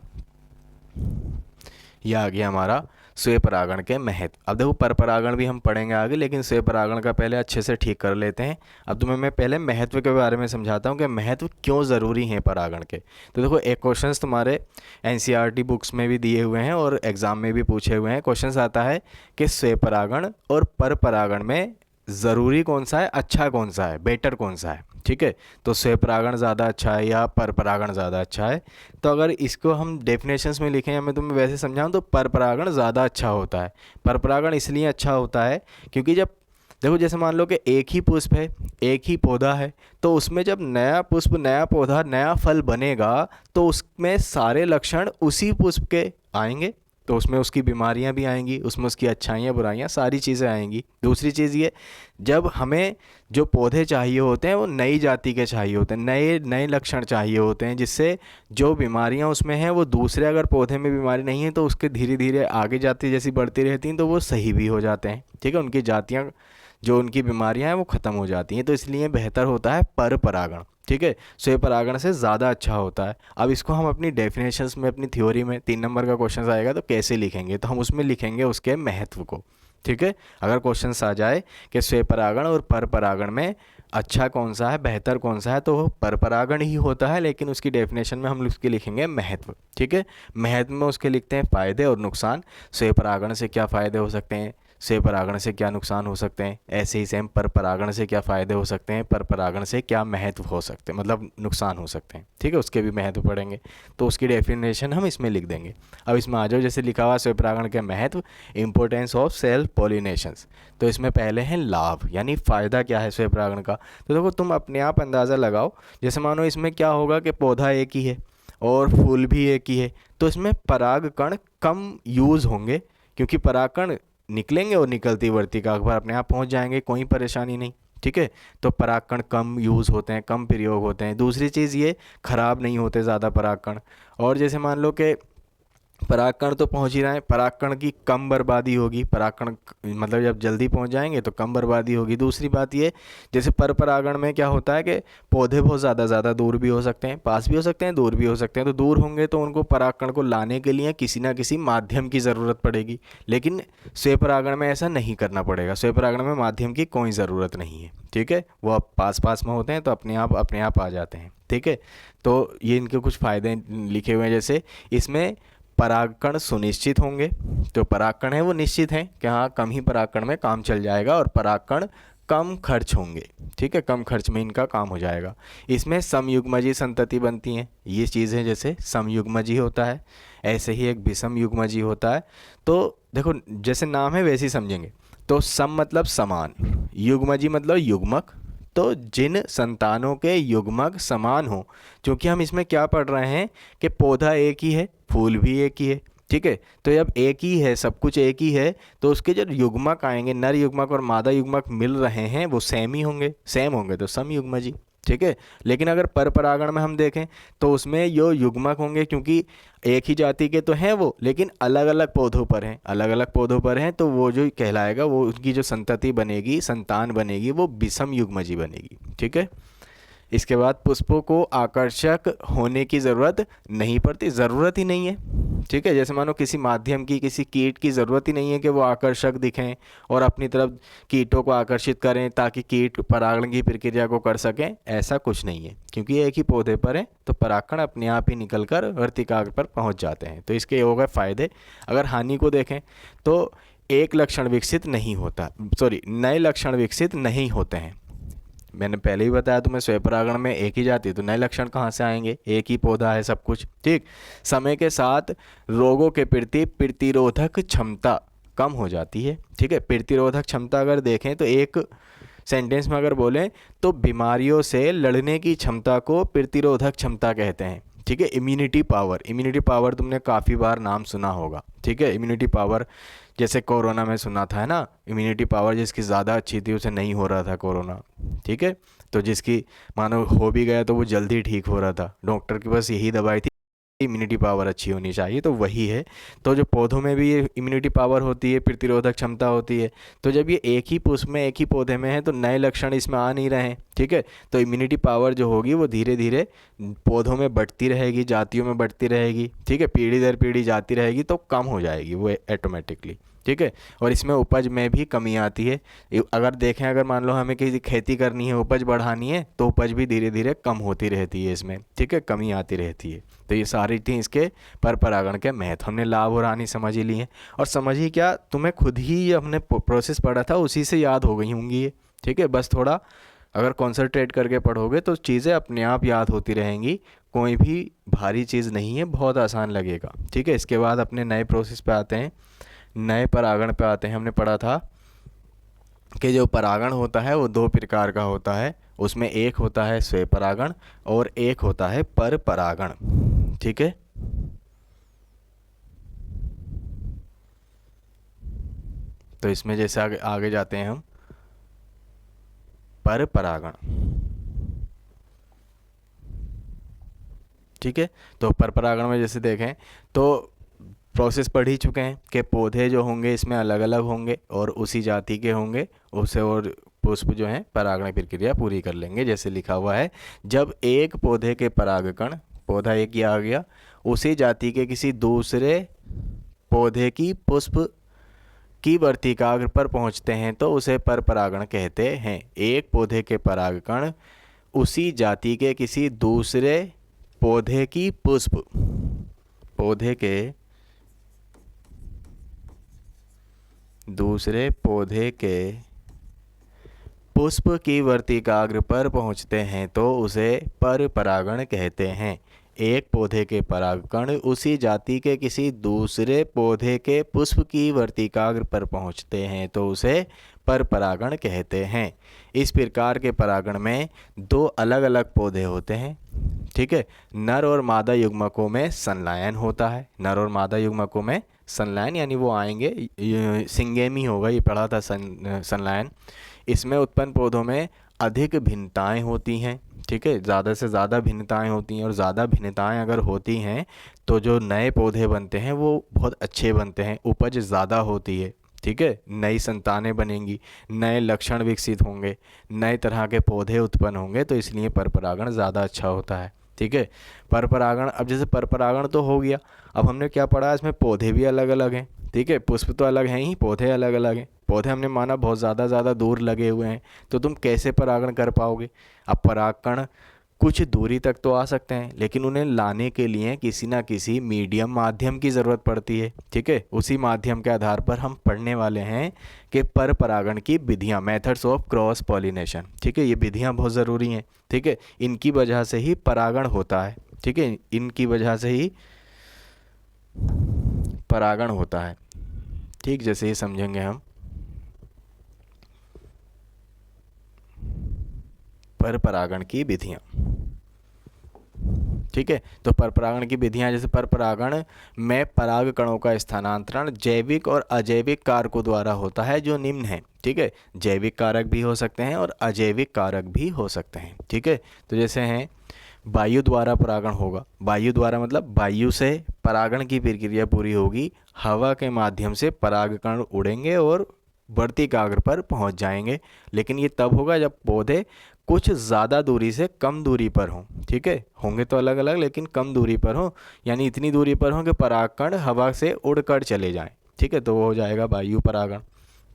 यह आ गया हमारा स्वयं परागण के महत्व। अब देखो पर परागण भी हम पढ़ेंगे आगे, लेकिन स्वयं परागण का पहले अच्छे से ठीक कर लेते हैं। अब तुम्हें मैं पहले महत्व के बारे में समझाता हूँ कि महत्व क्यों ज़रूरी है परागण के। तो देखो, एक क्वेश्चंस तुम्हारे एनसीईआरटी बुक्स में भी दिए हुए हैं और एग्ज़ाम में भी पूछे हुए हैं। क्वेश्चंस आता है कि स्वयं परागण और पर परागण में ज़रूरी कौन सा है, अच्छा कौन सा है, बेटर कौन सा है, ठीक है। तो स्वयं परागण ज़्यादा अच्छा है या पर परागण ज़्यादा अच्छा है। तो अगर इसको हम डेफिनेशंस में लिखें या मैं तुम्हें वैसे समझाऊं तो पर परागण ज़्यादा अच्छा होता है। पर परागण इसलिए अच्छा होता है क्योंकि जब देखो, जैसे मान लो कि एक ही पुष्प है, एक ही पौधा है, तो उसमें जब नया पुष्प, नया पौधा, नया फल बनेगा तो उसमें सारे लक्षण उसी पुष्प के आएंगे, तो उसमें उसकी बीमारियां भी आएंगी, उसमें उसकी अच्छाइयाँ बुराइयाँ सारी चीज़ें आएंगी। दूसरी चीज़ ये, जब हमें जो पौधे चाहिए होते हैं वो नई जाति के चाहिए होते हैं, नए नए लक्षण चाहिए होते हैं, जिससे जो बीमारियां उसमें हैं वो दूसरे, अगर पौधे में बीमारी नहीं है तो उसके धीरे धीरे आगे जाती जैसी बढ़ती रहती हैं तो वो सही भी हो जाते हैं, ठीक है। उनकी जातियाँ, जो उनकी बीमारियां हैं वो ख़त्म हो जाती हैं। तो इसलिए बेहतर होता है पर परागण, ठीक है, स्वयं परागण से ज़्यादा अच्छा होता है। अब इसको हम अपनी डेफिनेशंस में, अपनी थ्योरी में 3 नंबर का क्वेश्चन आएगा तो कैसे लिखेंगे, तो हम उसमें लिखेंगे उसके महत्व को, ठीक है। अगर क्वेश्चन आ जाए कि स्वयं परागण और पर परागण में अच्छा कौन सा है, बेहतर कौन सा है, तो वो पर परागण ही होता है, लेकिन उसकी डेफिनेशन में हम उसके लिखेंगे महत्व, ठीक है। महत्व में उसके लिखते हैं फ़ायदे और नुकसान, स्वयं परागण से क्या फ़ायदे हो सकते हैं, स्वयं परागण से क्या नुकसान हो सकते हैं, ऐसे ही सेम पर परागण से क्या फ़ायदे हो सकते हैं, पर परागण से क्या महत्व हो सकते हैं, मतलब नुकसान हो सकते हैं, ठीक है, उसके भी महत्व पढ़ेंगे। तो उसकी डेफिनेशन हम इसमें लिख देंगे। अब इसमें आ जाओ, जैसे लिखा हुआ स्वयं परागण के महत्व, इंपॉर्टेंस ऑफ सेल्फ पॉलिनेशंस। तो इसमें पहले है लाभ, यानी फ़ायदा क्या है स्वयं परागण का। तो देखो, तुम अपने आप अंदाज़ा लगाओ, जैसे मानो इसमें क्या होगा कि पौधा एक ही है और फूल भी एक ही है, तो इसमें परागकण कम यूज़ होंगे, क्योंकि परागकण निकलेंगे और निकलती वर्तिकाग्र पर अपने आप पहुंच जाएंगे, कोई परेशानी नहीं, ठीक है। तो परागकण कम यूज़ होते हैं, कम प्रयोग होते हैं। दूसरी चीज़ ये, ख़राब नहीं होते ज़्यादा परागकण। और जैसे मान लो कि परागकण तो पहुंच ही रहे हैं, परागकण की कम बर्बादी होगी, परागकण मतलब जब जल्दी पहुंच जाएंगे तो कम बर्बादी होगी। दूसरी बात ये, जैसे पर परागण में क्या होता है कि पौधे बहुत ज़्यादा दूर भी हो सकते हैं, पास भी हो सकते हैं, दूर भी हो सकते हैं। तो दूर होंगे तो उनको परागकण को लाने के लिए किसी ना किसी माध्यम की ज़रूरत पड़ेगी, लेकिन स्वयं परागण में ऐसा नहीं करना पड़ेगा। स्वयं परागण में माध्यम की कोई ज़रूरत नहीं है, ठीक है, वो अब पास में होते हैं तो अपने आप आ जाते हैं, ठीक है। तो ये इनके कुछ फ़ायदे लिखे हुए हैं, जैसे इसमें परागकण सुनिश्चित होंगे, तो परागकण है वो निश्चित है कि हाँ कम ही परागकण में काम चल जाएगा, और परागकण कम खर्च होंगे, ठीक है, कम खर्च में इनका काम हो जाएगा। इसमें समयुग्मजी संतति बनती हैं, ये चीज़ें, जैसे समयुग्मजी होता है ऐसे ही एक विषम युग्मजी होता है। तो देखो, जैसे नाम है वैसे ही समझेंगे। तो सम मतलब समान, युग्मजी मतलब युग्मक, तो जिन संतानों के युग्मक समान हो, क्योंकि हम इसमें क्या पढ़ रहे हैं कि पौधा एक ही है, फूल भी एक ही है, ठीक है। तो जब एक ही है, सब कुछ एक ही है, तो उसके जो युग्मक आएंगे, नर युग्मक और मादा युग्मक मिल रहे हैं, वो सेम ही होंगे, सेम होंगे तो समयुग्मजी। ठीक है। लेकिन अगर पर परागण में हम देखें तो उसमें जो युग्मक होंगे, क्योंकि एक ही जाति के तो हैं वो, लेकिन अलग अलग पौधों पर हैं, अलग अलग पौधों पर हैं, तो वो जो कहलाएगा, वो उनकी जो संतति बनेगी, संतान बनेगी, वो विषम युग्मजी बनेगी। ठीक है। इसके बाद पुष्पों को आकर्षक होने की ज़रूरत नहीं पड़ती, ज़रूरत ही नहीं है। ठीक है। जैसे मानो किसी माध्यम की, किसी कीट की ज़रूरत ही नहीं है कि वो आकर्षक दिखें और अपनी तरफ कीटों को आकर्षित करें ताकि कीट परागण की प्रक्रिया को कर सकें, ऐसा कुछ नहीं है, क्योंकि एक ही पौधे पर है तो परागण अपने आप ही निकल कर वर्तिकाग्र पर पहुंच जाते हैं। तो इसके हो गए फायदे। अगर हानि को देखें तो एक लक्षण विकसित नहीं होता, सॉरी, नए लक्षण विकसित नहीं होते हैं। मैंने पहले ही बताया तुम्हें, स्वयंपरागण में एक ही जाति, तो नए लक्षण कहाँ से आएंगे, एक ही पौधा है सब कुछ। ठीक। समय के साथ रोगों के प्रति प्रतिरोधक क्षमता कम हो जाती है। ठीक है। प्रतिरोधक क्षमता अगर देखें तो एक सेंटेंस में अगर बोलें तो बीमारियों से लड़ने की क्षमता को प्रतिरोधक क्षमता कहते हैं। ठीक है। इम्यूनिटी पावर, इम्यूनिटी पावर तुमने काफ़ी बार नाम सुना होगा। ठीक है। इम्यूनिटी पावर, जैसे कोरोना में सुना था, है ना, इम्यूनिटी पावर जिसकी ज़्यादा अच्छी थी उसे नहीं हो रहा था कोरोना। ठीक है। तो जिसकी मानो हो भी गया तो वो जल्दी ठीक हो रहा था, डॉक्टर की बस यही दवाई थी, इम्यूनिटी पावर अच्छी होनी चाहिए, तो वही है। तो जो पौधों में भी ये इम्यूनिटी पावर होती है, प्रतिरोधक क्षमता होती है, तो जब ये एक ही पुष्प में, एक ही पौधे में है, तो नए लक्षण इसमें आ नहीं रहे हैं। ठीक है। तो इम्यूनिटी पावर जो होगी वो धीरे धीरे पौधों में बढ़ती रहेगी, जातियों में बढ़ती रहेगी। ठीक है। पीढ़ी दर पीढ़ी जाती रहेगी तो कम हो जाएगी वो ऑटोमेटिकली। ठीक है। और इसमें उपज में भी कमी आती है। अगर देखें, अगर मान लो हमें किसी खेती करनी है, उपज बढ़ानी है, तो उपज भी धीरे धीरे कम होती रहती है इसमें। ठीक है। कमी आती रहती है। तो ये सारी थी इसके पर परागण के महत्व। हमने लाभ और हानि समझ ही लिए, और समझ ही क्या, तुम्हें खुद ही ये हमने प्रोसेस पढ़ा था उसी से याद हो गई होंगी ये। ठीक है। बस थोड़ा अगर कॉन्सनट्रेट करके पढ़ोगे तो चीज़ें अपने आप याद होती रहेंगी। कोई भी भारी चीज़ नहीं है, बहुत आसान लगेगा। ठीक है। इसके बाद अपने नए प्रोसेस पे आते हैं, नए परागण पे आते हैं। हमने पढ़ा था कि जो परागण होता है वो दो प्रकार का होता है, उसमें एक होता है स्वपरागण और एक होता है पर परागण। ठीक है। तो इसमें जैसे आगे आगे जाते हैं हम, पर परागण। ठीक है। तो पर परागण में जैसे देखें तो प्रोसेस पढ़ ही चुके हैं कि पौधे जो होंगे इसमें अलग अलग होंगे और उसी जाति के होंगे, उसे और पुष्प जो हैं परागण प्रक्रिया पूरी कर लेंगे। जैसे लिखा हुआ है, जब एक पौधे के परागकण, पौधा एक ही आ गया, उसी जाति के किसी दूसरे पौधे की पुष्प की वर्तिकाग्र पर पहुंचते हैं तो उसे पर परागण कहते हैं। एक पौधे के परागकण उसी जाति के किसी दूसरे पौधे की पुष्प, पौधे के दूसरे पौधे के पुष्प की वर्तिकाग्र पर पहुंचते हैं तो उसे पर परागण कहते हैं। एक पौधे के परागकण उसी जाति के किसी दूसरे पौधे के पुष्प की वर्तिकाग्र पर पहुंचते हैं तो उसे पर परागण कहते हैं। इस प्रकार के परागण में दो अलग अलग पौधे होते हैं। ठीक है। नर और मादा युग्मकों में संलयन होता है, नर और मादा युग्मकों में संलयन, यानी वो आएंगे, सिंगेमी होगा, ये पढ़ा था संलयन। इसमें उत्पन्न पौधों में अधिक भिन्नताएं होती हैं। ठीक है। ज़्यादा से ज़्यादा भिन्नताएं होती हैं, और ज़्यादा भिन्नताएं अगर होती हैं तो जो नए पौधे बनते हैं वो बहुत अच्छे बनते हैं, उपज ज़्यादा होती है। ठीक है। नई संतानें बनेंगी, नए लक्षण विकसित होंगे, नए तरह के पौधे उत्पन्न होंगे, तो इसलिए पर परागण ज़्यादा अच्छा होता है। ठीक है। पर परागण, अब जैसे पर परागण तो हो गया, अब हमने क्या पढ़ा, इसमें पौधे भी अलग अलग हैं। ठीक है। पुष्प तो अलग हैं ही, पौधे अलग अलग हैं। पौधे हमने माना बहुत ज़्यादा दूर लगे हुए हैं, तो तुम कैसे परागण कर पाओगे। अब परागकण कुछ दूरी तक तो आ सकते हैं, लेकिन उन्हें लाने के लिए किसी ना किसी मीडियम माध्यम की ज़रूरत पड़ती है। ठीक है। उसी माध्यम के आधार पर हम पढ़ने वाले हैं कि पर परागण की विधियां, मेथड्स ऑफ क्रॉस पॉलिनेशन। ठीक है। ये विधियां बहुत ज़रूरी हैं। ठीक है। इनकी वजह से ही परागण होता है। ठीक है। इनकी वजह से ही परागण होता है। ठीक, जैसे ही समझेंगे हम पर परागण की विधियां। ठीक है। तो पर परागण की विधियाँ, जैसे पर परागण में पराग कणों का स्थानांतरण जैविक और अजैविक कारकों द्वारा होता है जो निम्न है। ठीक है, जैविक कारक भी हो सकते हैं और अजैविक कारक भी हो सकते हैं। ठीक है, तो जैसे हैं वायु द्वारा परागण होगा, वायु द्वारा मतलब वायु से परागण की प्रक्रिया पूरी होगी, हवा के माध्यम से परागकण उड़ेंगे और वर्तिकाग्र पर पहुंच जाएंगे। लेकिन ये तब होगा जब पौधे कुछ ज़्यादा दूरी से कम दूरी पर हों। ठीक है, होंगे तो अलग अलग लेकिन कम दूरी पर हों, यानी इतनी दूरी पर हों कि परागकण हवा से उड़कर चले जाएं। ठीक है, तो वो हो जाएगा वायु परागण।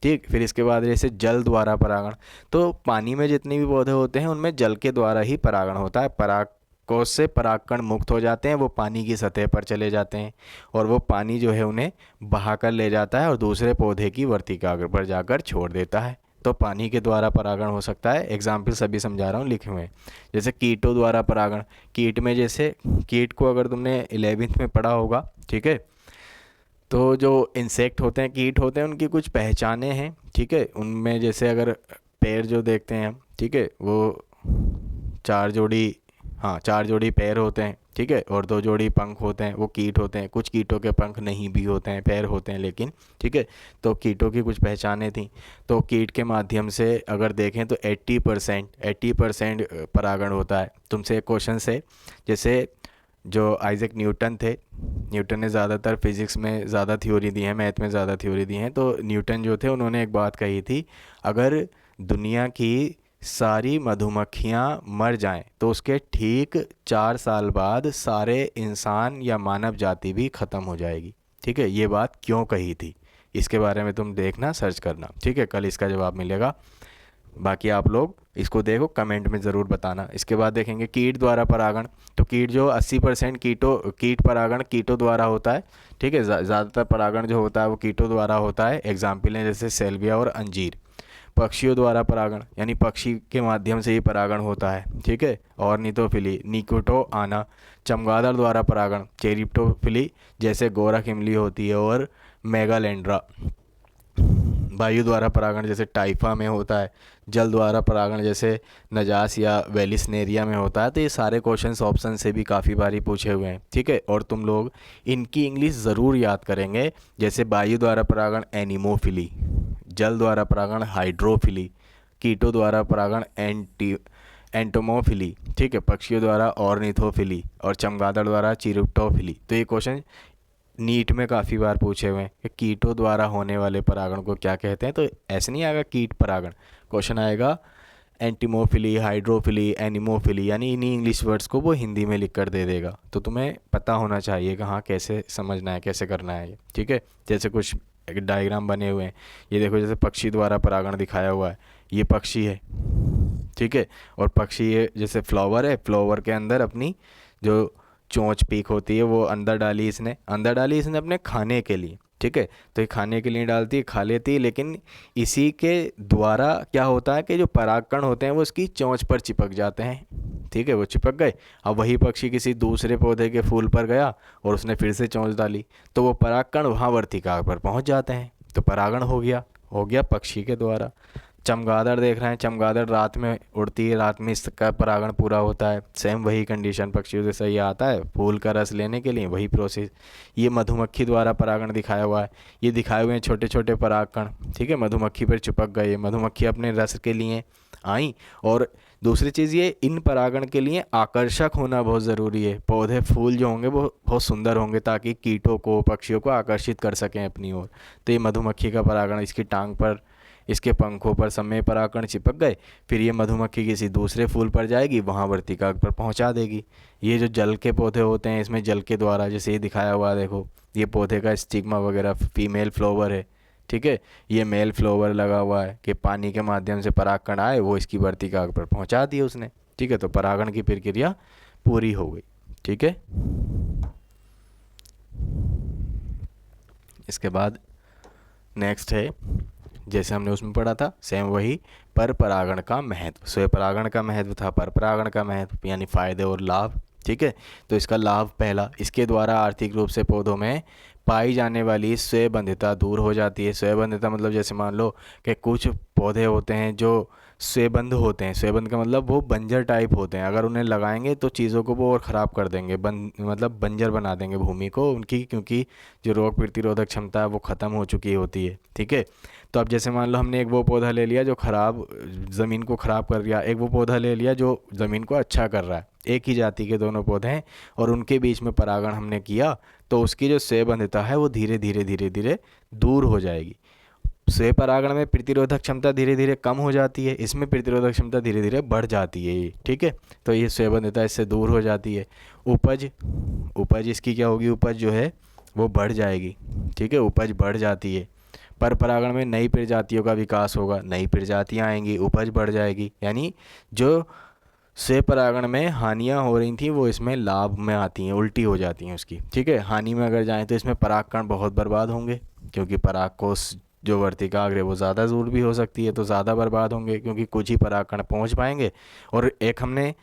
ठीक, फिर इसके बाद जैसे जल द्वारा परागण, तो पानी में जितने भी पौधे होते हैं उनमें जल के द्वारा ही परागण होता है। परागकोश से परागकण मुक्त हो जाते हैं, वो पानी की सतह पर चले जाते हैं और वो पानी जो है उन्हें बहाकर ले जाता है और दूसरे पौधे की वर्तिकाग्र पर जाकर छोड़ देता है। तो पानी के द्वारा परागण हो सकता है। एग्जाम्पल सभी समझा रहा हूँ, लिखे हुए हैं। जैसे कीटों द्वारा परागण, कीट में जैसे कीट को अगर तुमने 11वीं में पढ़ा होगा, ठीक है, तो जो इंसेक्ट होते हैं, कीट होते हैं, उनकी कुछ पहचानें हैं। ठीक है, उनमें जैसे अगर पैर जो देखते हैं हम, ठीक है, वो 4 जोड़ी, हाँ 4 जोड़ी पैर होते हैं। ठीक है, और 2 जोड़ी पंख होते हैं, वो कीट होते हैं। कुछ कीटों के पंख नहीं भी होते हैं, पैर होते हैं लेकिन। ठीक है, तो कीटों की कुछ पहचानें थी। तो कीट के माध्यम से अगर देखें तो 80% परागण होता है। तुमसे एक क्वेश्चन से, जैसे जो आइजैक न्यूटन थे, न्यूटन ने ज़्यादातर फिज़िक्स में ज़्यादा थ्योरी दी है, मैथ में ज़्यादा थ्योरी दी हैं। तो न्यूटन जो थे उन्होंने एक बात कही थी, अगर दुनिया की सारी मधुमक्खियाँ मर जाएं तो उसके ठीक 4 साल बाद सारे इंसान या मानव जाति भी ख़त्म हो जाएगी। ठीक है, ये बात क्यों कही थी, इसके बारे में तुम देखना, सर्च करना। ठीक है, कल इसका जवाब मिलेगा। बाकी आप लोग इसको देखो, कमेंट में ज़रूर बताना। इसके बाद देखेंगे कीट द्वारा परागण। तो कीट जो 80% कीट परागण कीटों द्वारा होता है। ठीक है, ज़्यादातर परागण जो होता है वो कीटों द्वारा होता है। एग्जाम्पल हैं जैसे सेल्विया और अंजीर। पक्षियों द्वारा परागण, यानी पक्षी के माध्यम से ही परागण होता है। ठीक है, ऑर्निथोफिली, निकोटो आना। चमगादड़ द्वारा परागण, चेरिप्टोफिली, जैसे गोरख इमली होती है और मेगालेंड्रा। वायु द्वारा परागण जैसे टाइफा में होता है। जल द्वारा परागण जैसे नजास या वेलिस्नेरिया में होता है। तो ये सारे क्वेश्चंस ऑप्शन से भी काफ़ी बारी पूछे हुए हैं। ठीक है, और तुम लोग इनकी इंग्लिश ज़रूर याद करेंगे। जैसे वायु द्वारा परागण एनिमोफिली, जल द्वारा परागण हाइड्रोफिली, कीटों द्वारा परागण एंटोमोफिली। ठीक है, पक्षियों द्वारा ऑर्निथोफिली और चमगादड़ द्वारा चिरुप्टोफिली। तो ये क्वेश्चन नीट में काफ़ी बार पूछे हुए हैं कि कीटों द्वारा होने वाले परागण को क्या कहते हैं। तो ऐसे नहीं आएगा कीट परागण, क्वेश्चन आएगा एंटीमोफिली, हाइड्रोफिली, एनिमोफिली, यानी इन्हीं इंग्लिश वर्ड्स को वो हिंदी में लिख कर दे देगा। तो तुम्हें पता होना चाहिए कि हाँ कैसे समझना है, कैसे करना है ये। ठीक है, जैसे कुछ डायग्राम बने हुए हैं, ये देखो, जैसे पक्षी द्वारा परागण दिखाया हुआ है, ये पक्षी है। ठीक है, और पक्षी ये जैसे फ्लावर है, फ्लावर के अंदर अपनी जो चोंच पीक होती है वो अंदर डाली इसने अपने खाने के लिए। ठीक है, तो ये खाने के लिए डालती है, खा लेती है, लेकिन इसी के द्वारा क्या होता है कि जो परागकण होते हैं वो इसकी चोंच पर चिपक जाते हैं। ठीक है, वो चिपक गए। अब वही पक्षी किसी दूसरे पौधे के फूल पर गया और उसने फिर से चोंच डाली, तो वो परागकण वहाँ वर्तिका पर पहुँच जाते हैं, तो परागण हो गया पक्षी के द्वारा। चमगादड़ देख रहे हैं, चमगादड़ रात में उड़ती है, रात में इसका परागण पूरा होता है। सेम वही कंडीशन पक्षियों जैसा ये आता है फूल का रस लेने के लिए, वही प्रोसेस। ये मधुमक्खी द्वारा परागण दिखाया हुआ है, ये दिखाए हुए हैं छोटे छोटे परागकण। ठीक है, मधुमक्खी पर चिपक गए, मधुमक्खी अपने रस के लिए आई। और दूसरी चीज़ ये, इन परागण के लिए आकर्षक होना बहुत ज़रूरी है। पौधे फूल जो होंगे वो बहुत सुंदर होंगे ताकि कीटों को, पक्षियों को आकर्षित कर सकें अपनी ओर। तो ये मधुमक्खी का परागण, इसकी टांग पर, इसके पंखों पर सब में परागकण चिपक गए, फिर ये मधुमक्खी किसी दूसरे फूल पर जाएगी, वहाँ वर्तिका पर पहुँचा देगी। ये जो जल के पौधे होते हैं, इसमें जल के द्वारा, जैसे ये दिखाया हुआ है, देखो ये पौधे का स्टिग्मा वगैरह, फीमेल फ्लावर है। ठीक है, ये मेल फ्लावर लगा हुआ है कि पानी के माध्यम से परागकण आए, वो इसकी वर्तिका पर पहुँचा दिए उसने। ठीक है, तो परागण की प्रक्रिया पूरी हो गई। ठीक है, इसके बाद नेक्स्ट है, जैसे हमने उसमें पढ़ा था सेम वही, पर परागण का महत्व। स्वयं परागण का महत्व था, पर परागण का महत्व यानी फ़ायदे और लाभ। ठीक है। तो इसका लाभ पहला, इसके द्वारा आर्थिक रूप से पौधों में पाई जाने वाली स्वयंबंधिता दूर हो जाती है। स्वयंबंधिता मतलब जैसे मान लो कि कुछ पौधे होते हैं जो स्वयंबंध होते हैं। स्वयंबंध का मतलब वो बंजर टाइप होते हैं, अगर उन्हें लगाएंगे तो चीज़ों को वो और ख़राब कर देंगे, मतलब बंजर बना देंगे भूमि को उनकी, क्योंकि जो रोग प्रतिरोधक क्षमता है वो ख़त्म हो चुकी होती है। ठीक है। तो अब जैसे मान लो हमने एक वो पौधा ले लिया जो ख़राब ज़मीन को ख़राब कर दिया, एक वो पौधा ले लिया जो ज़मीन को अच्छा कर रहा है, एक ही जाति के दोनों पौधे हैं और उनके बीच में परागण हमने किया, तो उसकी जो स्वयंबंधिता है वो धीरे धीरे धीरे धीरे दूर हो जाएगी। स्वयं परागण में प्रतिरोधक क्षमता धीरे धीरे कम हो जाती है, इसमें प्रतिरोधक क्षमता धीरे धीरे बढ़ जाती है ये। ठीक है। तो ये स्वयंबंधिता इससे दूर हो जाती है। उपज, उपज इसकी क्या होगी, उपज जो है वो बढ़ जाएगी। ठीक है, उपज बढ़ जाती है। पर परागण में नई प्रजातियों का विकास होगा, नई प्रजातियां आएंगी, उपज बढ़ जाएगी। यानी जो स्वयं परागण में हानियां हो रही थी वो इसमें लाभ में आती हैं, उल्टी हो जाती हैं उसकी। ठीक है। हानि में अगर जाएं तो इसमें परागकण बहुत बर्बाद होंगे, क्योंकि परागकोश जो वर्तिकाग्र है वो ज़्यादा दूर भी हो सकती है, तो ज़्यादा बर्बाद होंगे क्योंकि कुछ ही परागकण पहुंच पाएंगे। और एक हमने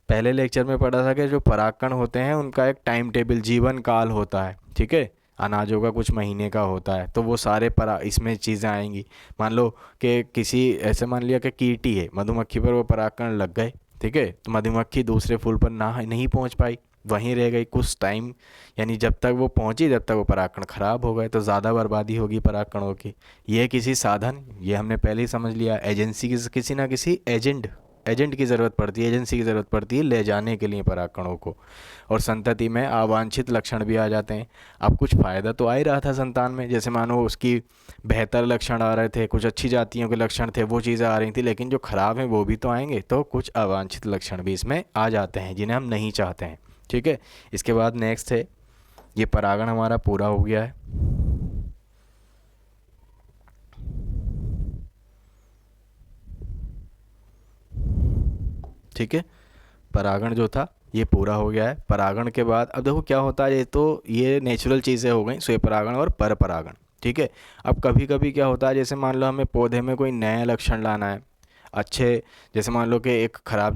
पहले लेक्चर में पढ़ा था कि जो परागकण होते हैं उनका एक टाइम टेबल, जीवन काल होता है। ठीक है। अनाजों का कुछ महीने का होता है, तो वो सारे इसमें चीज़ें आएंगी। मान लो कि किसी ऐसे मान लिया कि कीटी है, मधुमक्खी पर वो परागकण लग गए। ठीक है। तो मधुमक्खी दूसरे फूल पर ना नहीं पहुंच पाई, वहीं रह गई कुछ टाइम, यानी जब तक वो पहुंची जब तक वो परागकण खराब हो गए, तो ज़्यादा बर्बादी होगी परागकणों की। ये किसी साधन, ये हमने पहले ही समझ लिया, एजेंसी की किसी ना किसी एजेंट की ज़रूरत पड़ती है, एजेंसी की ज़रूरत पड़ती है ले जाने के लिए परागकणों को। और संतति में अवांछित लक्षण भी आ जाते हैं। अब कुछ फ़ायदा तो आ ही रहा था संतान में, जैसे मानो उसकी बेहतर लक्षण आ रहे थे, कुछ अच्छी जातियों के लक्षण थे, वो चीज़ें आ रही थी, लेकिन जो ख़राब हैं वो भी तो आएंगे, तो कुछ अवांछित लक्षण भी इसमें आ जाते हैं जिन्हें हम नहीं चाहते हैं। ठीक है। इसके बाद नेक्स्ट है, ये परागण हमारा पूरा हो गया है। ठीक है। परागण जो था ये पूरा हो गया है। परागण के बाद अब देखो क्या होता है, ये तो ये नेचुरल चीज़ें हो गई, स्वयं परागण और पर परागण। ठीक है। अब कभी कभी क्या होता है, जैसे मान लो हमें पौधे में कोई नया लक्षण लाना है अच्छे, जैसे मान लो कि एक खराब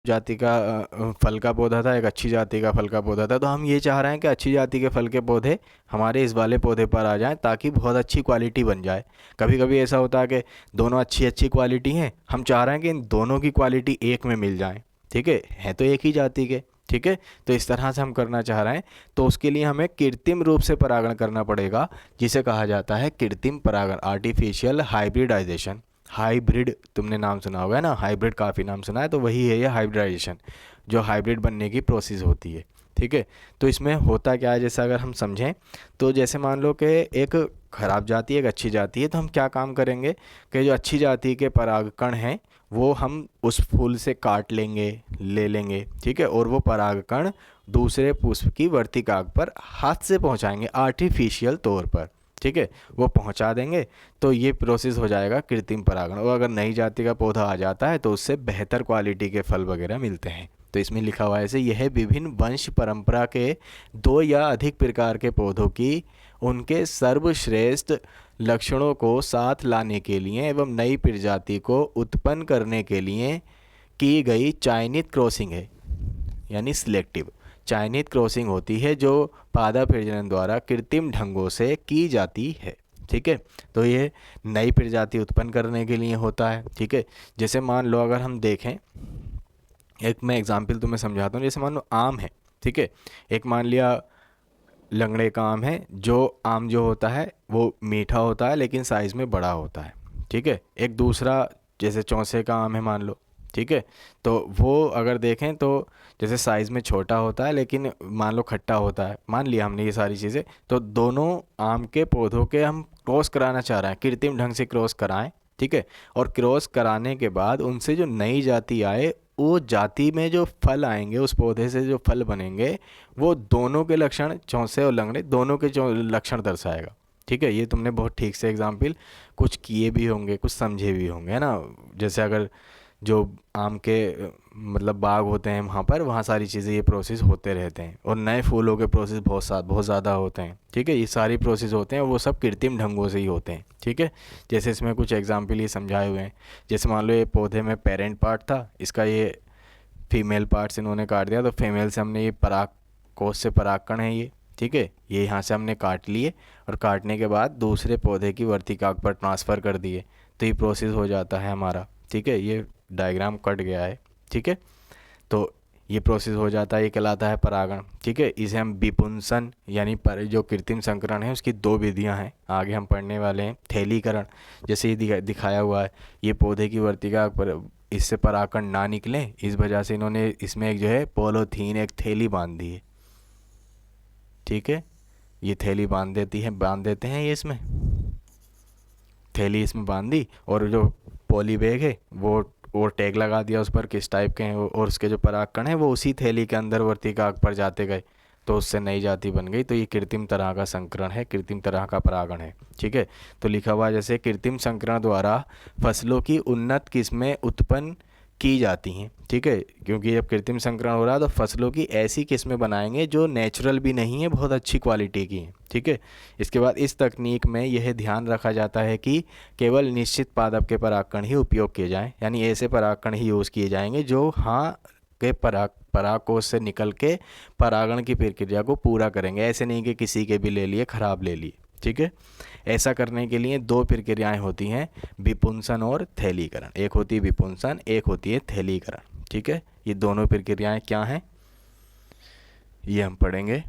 जाति का फल का पौधा था, एक अच्छी जाति का फल का पौधा था, तो हम ये चाह रहे हैं कि अच्छी जाति के फल के पौधे हमारे इस वाले पौधे पर आ जाएं ताकि बहुत अच्छी क्वालिटी बन जाए। कभी कभी ऐसा होता है कि दोनों अच्छी अच्छी क्वालिटी हैं, हम चाह रहे हैं कि इन दोनों की क्वालिटी एक में मिल जाए। ठीक है तो एक ही जाति के। ठीक है। तो इस तरह से हम करना चाह रहे हैं, तो उसके लिए हमें कृत्रिम रूप से परागण करना पड़ेगा, जिसे कहा जाता है कृत्रिम परागण, आर्टिफिशियल हाइब्रिडाइजेशन। हाइब्रिड तुमने नाम सुना होगा ना, हाइब्रिड काफ़ी नाम सुना है, तो वही है ये हाइब्रिडाइजेशन, जो हाइब्रिड बनने की प्रोसेस होती है। ठीक है। तो इसमें होता क्या है, जैसे अगर हम समझें तो जैसे मान लो कि एक खराब जाति है, एक अच्छी जाति है, तो हम क्या काम करेंगे कि जो अच्छी जाति के परागकण हैं वो हम उस फूल से काट लेंगे, ले लेंगे। ठीक है। और वो परागकण दूसरे पुष्प की वर्तिकाग्र पर हाथ से पहुंचाएंगे आर्टिफिशियल तौर पर। ठीक है। वो पहुंचा देंगे, तो ये प्रोसेस हो जाएगा कृत्रिम परागण। और अगर नई जाति का पौधा आ जाता है तो उससे बेहतर क्वालिटी के फल वगैरह मिलते हैं। तो इसमें लिखा हुआ है ऐसे, यह विभिन्न वंश परंपरा के दो या अधिक प्रकार के पौधों की उनके सर्वश्रेष्ठ लक्षणों को साथ लाने के लिए एवं नई प्रजाति को उत्पन्न करने के लिए की गई चयनित क्रॉसिंग है, यानी सिलेक्टिव चयनित क्रॉसिंग होती है जो पादप प्रजनन द्वारा कृत्रिम ढंगों से की जाती है। ठीक है। तो ये नई प्रजाति उत्पन्न करने के लिए होता है। ठीक है। जैसे मान लो अगर हम देखें, एक मैं एग्जांपल तुम्हें समझाता हूँ, जैसे मान लो आम है। ठीक है। एक मान लिया लंगड़े का आम है, जो आम जो होता है वो मीठा होता है लेकिन साइज़ में बड़ा होता है। ठीक है। एक दूसरा जैसे चौसे का आम है मान लो। ठीक है। तो वो अगर देखें तो जैसे साइज़ में छोटा होता है लेकिन मान लो खट्टा होता है, मान लिया हमने ये सारी चीज़ें, तो दोनों आम के पौधों के हम क्रॉस कराना चाह रहे हैं, कृत्रिम ढंग से क्रॉस कराएं। ठीक है। और क्रॉस कराने के बाद उनसे जो नई जाति आए, वो जाति में जो फल आएंगे, उस पौधे से जो फल बनेंगे, वो दोनों के लक्षण, चौसे और लंगड़े दोनों के लक्षण दर्शाएगा। ठीक है। ये तुमने बहुत ठीक से एग्जाम्पल कुछ किए भी होंगे, कुछ समझे भी होंगे, है ना। जैसे अगर जो आम के मतलब बाग होते हैं वहाँ पर, वहाँ सारी चीज़ें ये प्रोसेस होते रहते हैं। और नए फूलों के प्रोसेस बहुत ज़्यादा होते हैं। ठीक है। ये सारी प्रोसेस होते हैं, वो सब कृत्रिम ढंगों से ही होते हैं। ठीक है। जैसे इसमें कुछ एग्जाम्पल ये समझाए हुए हैं, जैसे मान लो ये पौधे में पेरेंट पार्ट था, इसका ये फीमेल पार्ट्स इन्होंने काट दिया, तो फीमेल से हमने ये पराग कोष से परागकण है ये, ठीक है, ये यहाँ से हमने काट लिए और काटने के बाद दूसरे पौधे की वर्तिकाग्र पर ट्रांसफ़र कर दिए, तो ये प्रोसेस हो जाता है हमारा, ठीक है। ये डायग्राम कट गया है, ठीक है। तो ये प्रोसेस हो जाता है, ये कहलाता है परागण, ठीक है। इसे हम विपुंसन यानी पर जो कृत्रिम संकरण है उसकी दो विधियां हैं, आगे हम पढ़ने वाले हैं। थैलीकरण, जैसे ये दिखाया हुआ है, ये पौधे की वर्तिका पर इससे परागकण ना निकले, इस वजह से इन्होंने इसमें एक जो है पॉलीथीन एक थैली बांध दी है, ठीक है। ये थैली बांध देते हैं ये इसमें थैली इसमें बांध दी, और जो पॉली बैग है वो और टैग लगा दिया उस पर किस टाइप के हैं और उसके जो परागकण है वो उसी थैली के अंदर वर्तिकाग्र पर जाते गए, तो उससे नई जाति बन गई। तो ये कृत्रिम तरह का संकरण है, कृत्रिम तरह का परागण है, ठीक है। तो लिखा हुआ जैसे कृत्रिम संकरण द्वारा फसलों की उन्नत किस्में उत्पन्न की जाती हैं, ठीक है। क्योंकि जब कृत्रिम संकरण हो रहा है तो फसलों की ऐसी किस्में बनाएंगे जो नेचुरल भी नहीं है, बहुत अच्छी क्वालिटी की हैं, ठीक है। इसके बाद इस तकनीक में यह ध्यान रखा जाता है कि केवल निश्चित पादप के परागकण ही उपयोग किए जाएं, यानी ऐसे परागकण ही यूज़ किए जाएंगे जो के परागकोश से निकल के परागण की प्रक्रिया को पूरा करेंगे, ऐसे नहीं कि किसी के भी ले लिए, खराब ले लिए, ठीक है। ऐसा करने के लिए दो प्रक्रियाएं होती हैं, विपुंसन और थैलीकरण। एक होती है विपुंसन, एक होती है थैलीकरण, ठीक है। ये दोनों प्रक्रियाएं क्या हैं ये हम पढ़ेंगे,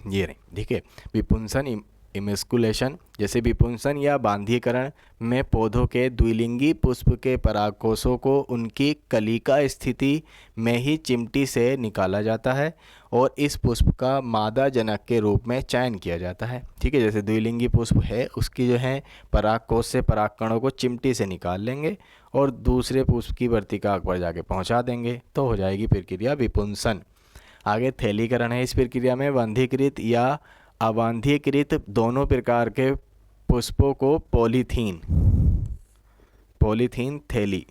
ये रही, ठीक है। विपुंसन इमेस्कुलेशन, जैसे विपुंसन या बांधीकरण में पौधों के द्विलिंगी पुष्प के परागकोशों को उनकी कलिका स्थिति में ही चिमटी से निकाला जाता है और इस पुष्प का मादा जनक के रूप में चयन किया जाता है, ठीक है। जैसे द्विलिंगी पुष्प है उसकी जो है परागकोश से परागकणों को चिमटी से निकाल लेंगे और दूसरे पुष्प की वर्तिकाग्र पर जाके पहुंचा देंगे, तो हो जाएगी प्रक्रिया विपुंसन। आगे थैलीकरण है, इस प्रक्रिया में वंधीकृत या अवांधीकृत दोनों प्रकार के पुष्पों को पॉलीथीन थैली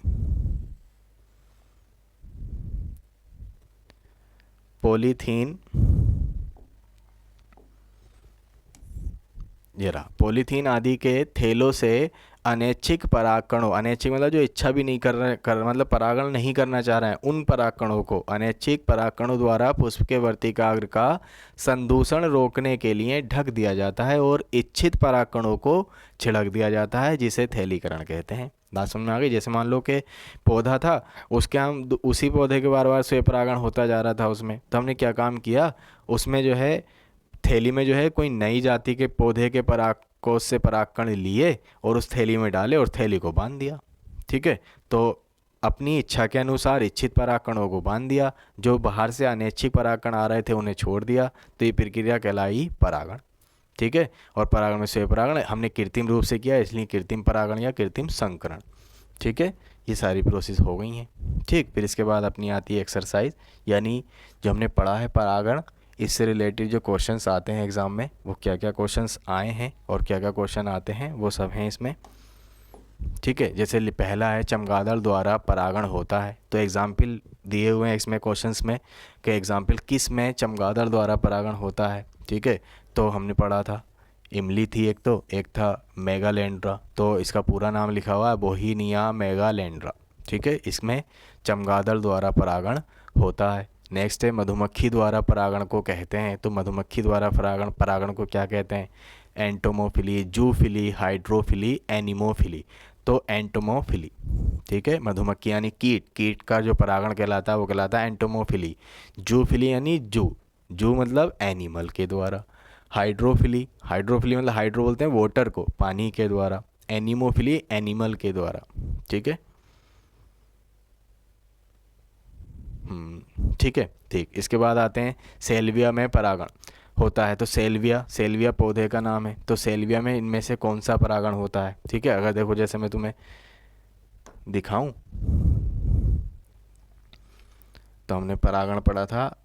पॉलीथीन आदि के थैलों से अनैच्छिक परागकणों, अनैच्छिक मतलब जो इच्छा भी नहीं मतलब परागण नहीं करना चाह रहे हैं, उन परागकणों को अनैच्छिक परागकणों द्वारा पुष्प के वर्तिकाग्र का संदूषण रोकने के लिए ढक दिया जाता है और इच्छित परागकणों को छिड़क दिया जाता है, जिसे थैलीकरण कहते हैं। बात समझ में आ गई। जैसे मान लो कि पौधा था, उसके हम उसी पौधे के बार बार स्व परागण होता जा रहा था उसमें, तो हमने क्या काम किया, उसमें जो है थैली में जो है कोई नई जाति के पौधे के परागकोश से परागकण लिए और उस थैली में डाले और थैली को बांध दिया, ठीक है। तो अपनी इच्छा के अनुसार इच्छित परागकणों को बांध दिया, जो बाहर से अनैच्छिक परागकण आ रहे थे उन्हें छोड़ दिया, तो ये प्रक्रिया कहलाई परागण, ठीक है। और परागण में स्व परागण हमने कृत्रिम रूप से किया, इसलिए कृत्रिम परागण या कृत्रिम संकरण, ठीक है। ये सारी प्रोसेस हो गई हैं, ठीक। फिर इसके बाद अपनी आती है एक्सरसाइज, यानी जो हमने पढ़ा है परागण, इससे रिलेटेड जो क्वेश्चंस आते हैं एग्ज़ाम में, वो क्या क्या क्वेश्चंस आए हैं और क्या क्या क्वेश्चन आते हैं वो सब हैं इसमें, ठीक है। जैसे पहला है चमगादड़ द्वारा परागण होता है, तो एग्जाम्पल दिए हुए हैं इसमें क्वेश्चंस में कि एग्जाम्पल किस में चमगादड़ द्वारा परागण होता है, ठीक है। तो हमने पढ़ा था इमली थी एक था मेगालेंड्रा, तो इसका पूरा नाम लिखा हुआ है बोहीनिया मेगालेंड्रा, ठीक है। इसमें चमगादड़ द्वारा परागण होता है। नेक्स्ट है मधुमक्खी द्वारा परागण को कहते हैं, तो मधुमक्खी द्वारा परागण को क्या कहते हैं, एंटोमोफिली, जूफिली, हाइड्रोफिली, एनिमोफिली। तो एंटोमोफिली, ठीक है। मधुमक्खी यानी कीट का जो परागण कहलाता है वो कहलाता है एंटोमोफिली। जूफिली यानी जू मतलब एनिमल के द्वारा। हाइड्रोफिली मतलब हाइड्रो बोलते हैं वाटर को, पानी के द्वारा। एनिमोफिली एनिमल के द्वारा, ठीक है। ठीक है, ठीक। इसके बाद आते हैं सेल्विया में परागण होता है, तो सेल्विया पौधे का नाम है, तो सेल्विया में इनमें से कौन सा परागण होता है, ठीक है। अगर देखो जैसे मैं तुम्हें दिखाऊं, तो हमने परागण पढ़ा था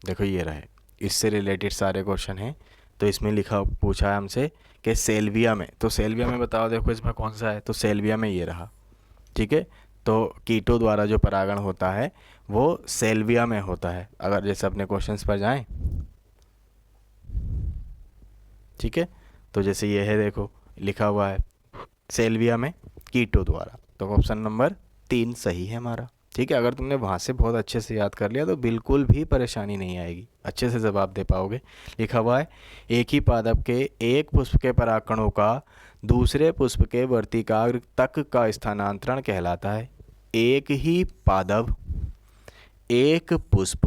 देखो ये रहे, इससे रिलेटेड सारे क्वेश्चन हैं। तो इसमें पूछा है हमसे कि सेल्विया में, तो सेल्विया में बताओ, देखो इसमें कौन सा है, तो सेल्विया में ये रहा, ठीक है। तो कीटों द्वारा जो परागण होता है वो सेल्विया में होता है। अगर जैसे अपने क्वेश्चंस पर जाएं, ठीक है, तो जैसे ये है, देखो लिखा हुआ है सेल्विया में कीटों द्वारा, तो ऑप्शन नंबर 3 सही है हमारा। ठीक है, अगर तुमने वहाँ से बहुत अच्छे से याद कर लिया तो बिल्कुल भी परेशानी नहीं आएगी, अच्छे से जवाब दे पाओगे। लिखा हुआ है एक ही पादप के एक पुष्प के परागकणों का दूसरे पुष्प के वर्तिकाग्र तक का स्थानांतरण कहलाता है। एक ही पादप एक पुष्प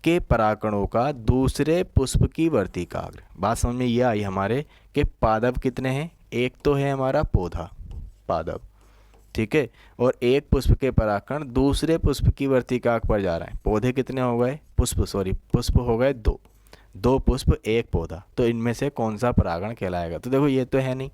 के परागकणों का दूसरे पुष्प की वर्तिकाग्र, बात समझ में ये आई हमारे कि पादप कितने हैं, एक तो है हमारा पौधा पादप, ठीक है, और एक पुष्प के परागकण दूसरे पुष्प की वर्तिकाग्र पर जा रहा है। पौधे कितने हो गए, पुष्प हो गए दो पुष्प एक पौधा, तो इनमें से कौन सा परागण कहलाएगा। तो देखो ये तो है नहीं,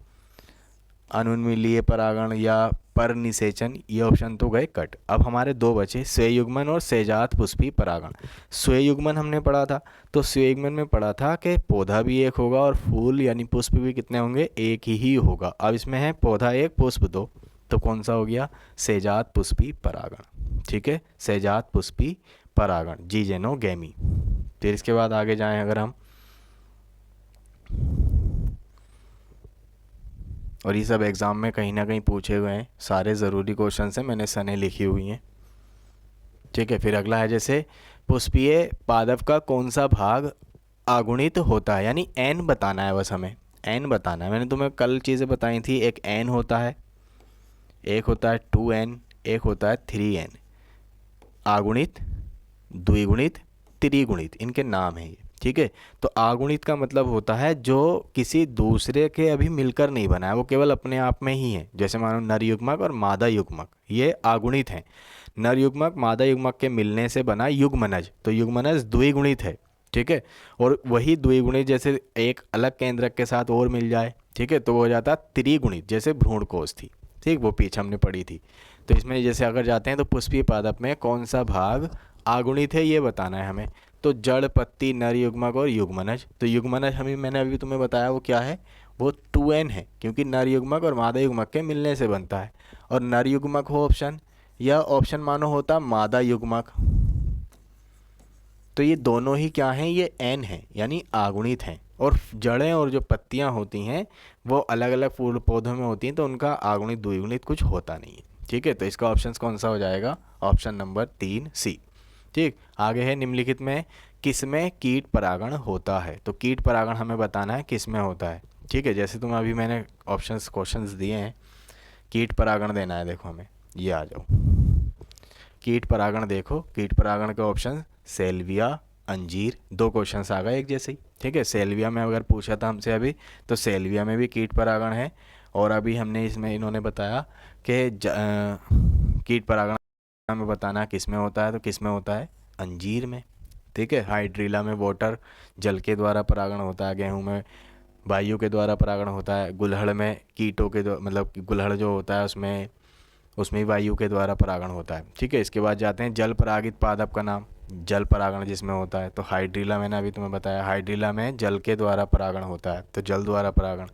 अनुन्मीलिय परागण या परनिषेचन, ये ऑप्शन तो गए कट। अब हमारे दो बचे स्वयुग्मन और सहजात पुष्पी परागण। स्वयुग्मन हमने पढ़ा था, तो स्वयुग्मन में पढ़ा था कि पौधा भी एक होगा और फूल यानी पुष्प भी कितने होंगे, एक ही होगा। अब इसमें है पौधा एक पुष्प दो, तो कौन सा हो गया, सहजात पुष्पी परागण। ठीक है, सहजात पुष्पी परागण, जीजेनोगेमी। फिर इसके बाद आगे जाएं अगर हम, और ये सब एग्ज़ाम में कहीं ना कहीं पूछे हुए हैं, सारे ज़रूरी क्वेश्चन हैं, मैंने सने लिखी हुई हैं। ठीक है, फिर अगला है जैसे पुष्पीय पादप का कौन सा भाग आगुणित होता है, यानी एन बताना है, बस हमें एन बताना है। मैंने तुम्हें कल चीज़ें बताई थी, एक एन होता है, एक होता है 2n, एक होता है 3n। आगुणित, द्विगुणित, त्रिगुणित, इनके नाम हैं ये। ठीक है, तो आगुणित का मतलब होता है जो किसी दूसरे के अभी मिलकर नहीं बना है, वो केवल अपने आप में ही है। जैसे मानो नर युग्मक और मादा युग्मक, ये आगुणित हैं। नर युग्मक मादा युग्मक के मिलने से बना युग्मनज, तो युग्मनज द्विगुणित है। ठीक है, और वही द्विगुणित जैसे एक अलग केंद्रक के साथ और मिल जाए, ठीक है, तो वो हो जाता त्रिगुणित, जैसे भ्रूणकोष थी, ठीक, वो पीछे हमने पढ़ी थी। तो इसमें जैसे अगर जाते हैं तो पुष्पीय पादप में कौन सा भाग आगुणित है ये बताना है हमें। तो जड़, पत्ती, नर युग्मक और युग्मनज, तो युग्मनज मैंने अभी तुम्हें बताया वो क्या है, वो 2n है, क्योंकि नर युग्मक और मादा युग्मक के मिलने से बनता है। और नर युग्मक हो ऑप्शन, या ऑप्शन मानो होता मादा युग्मक, तो ये दोनों ही क्या हैं, ये n है, यानी आगुणित हैं। और जड़ें और जो पत्तियां होती हैं वो अलग अलग फूल पौधों में होती हैं, तो उनका आगुणित द्विगुणित कुछ होता नहीं है। ठीक है, तो इसका ऑप्शन कौन सा हो जाएगा, ऑप्शन नंबर 3 सी। ठीक, आगे है निम्नलिखित में किसमें कीट परागण होता है। तो कीट परागण हमें बताना है किसमें होता है। ठीक है, जैसे तुम अभी मैंने क्वेश्चंस दिए हैं, कीट परागण देना है, देखो हमें, ये आ जाओ कीट परागण, देखो कीट परागण के ऑप्शन सेल्विया, अंजीर, दो क्वेश्चंस आ गए एक जैसे ही। ठीक है, सेल्विया में अगर पूछा था हमसे अभी, तो सेल्विया में भी कीट परागण है, और अभी हमने इसमें इन्होंने बताया कि कीट परागण हमें बताना किस में होता है, तो किस में होता है, अंजीर में। ठीक है, हाइड्रीला में वाटर, जल के द्वारा परागण होता है, गेहूं में वायु के द्वारा परागण होता है, गुलहड़ में कीटों के द्वारा, मतलब गुलहड़ जो होता है उसमें वायु के द्वारा परागण होता है। ठीक है, इसके बाद जाते हैं जल परागित पादप का नाम, जल परागण जिसमें होता है, तो हाइड्रीला मैंने अभी तुम्हें बताया, हाइड्रीला में जल के द्वारा परागण होता है, तो जल द्वारा परागण।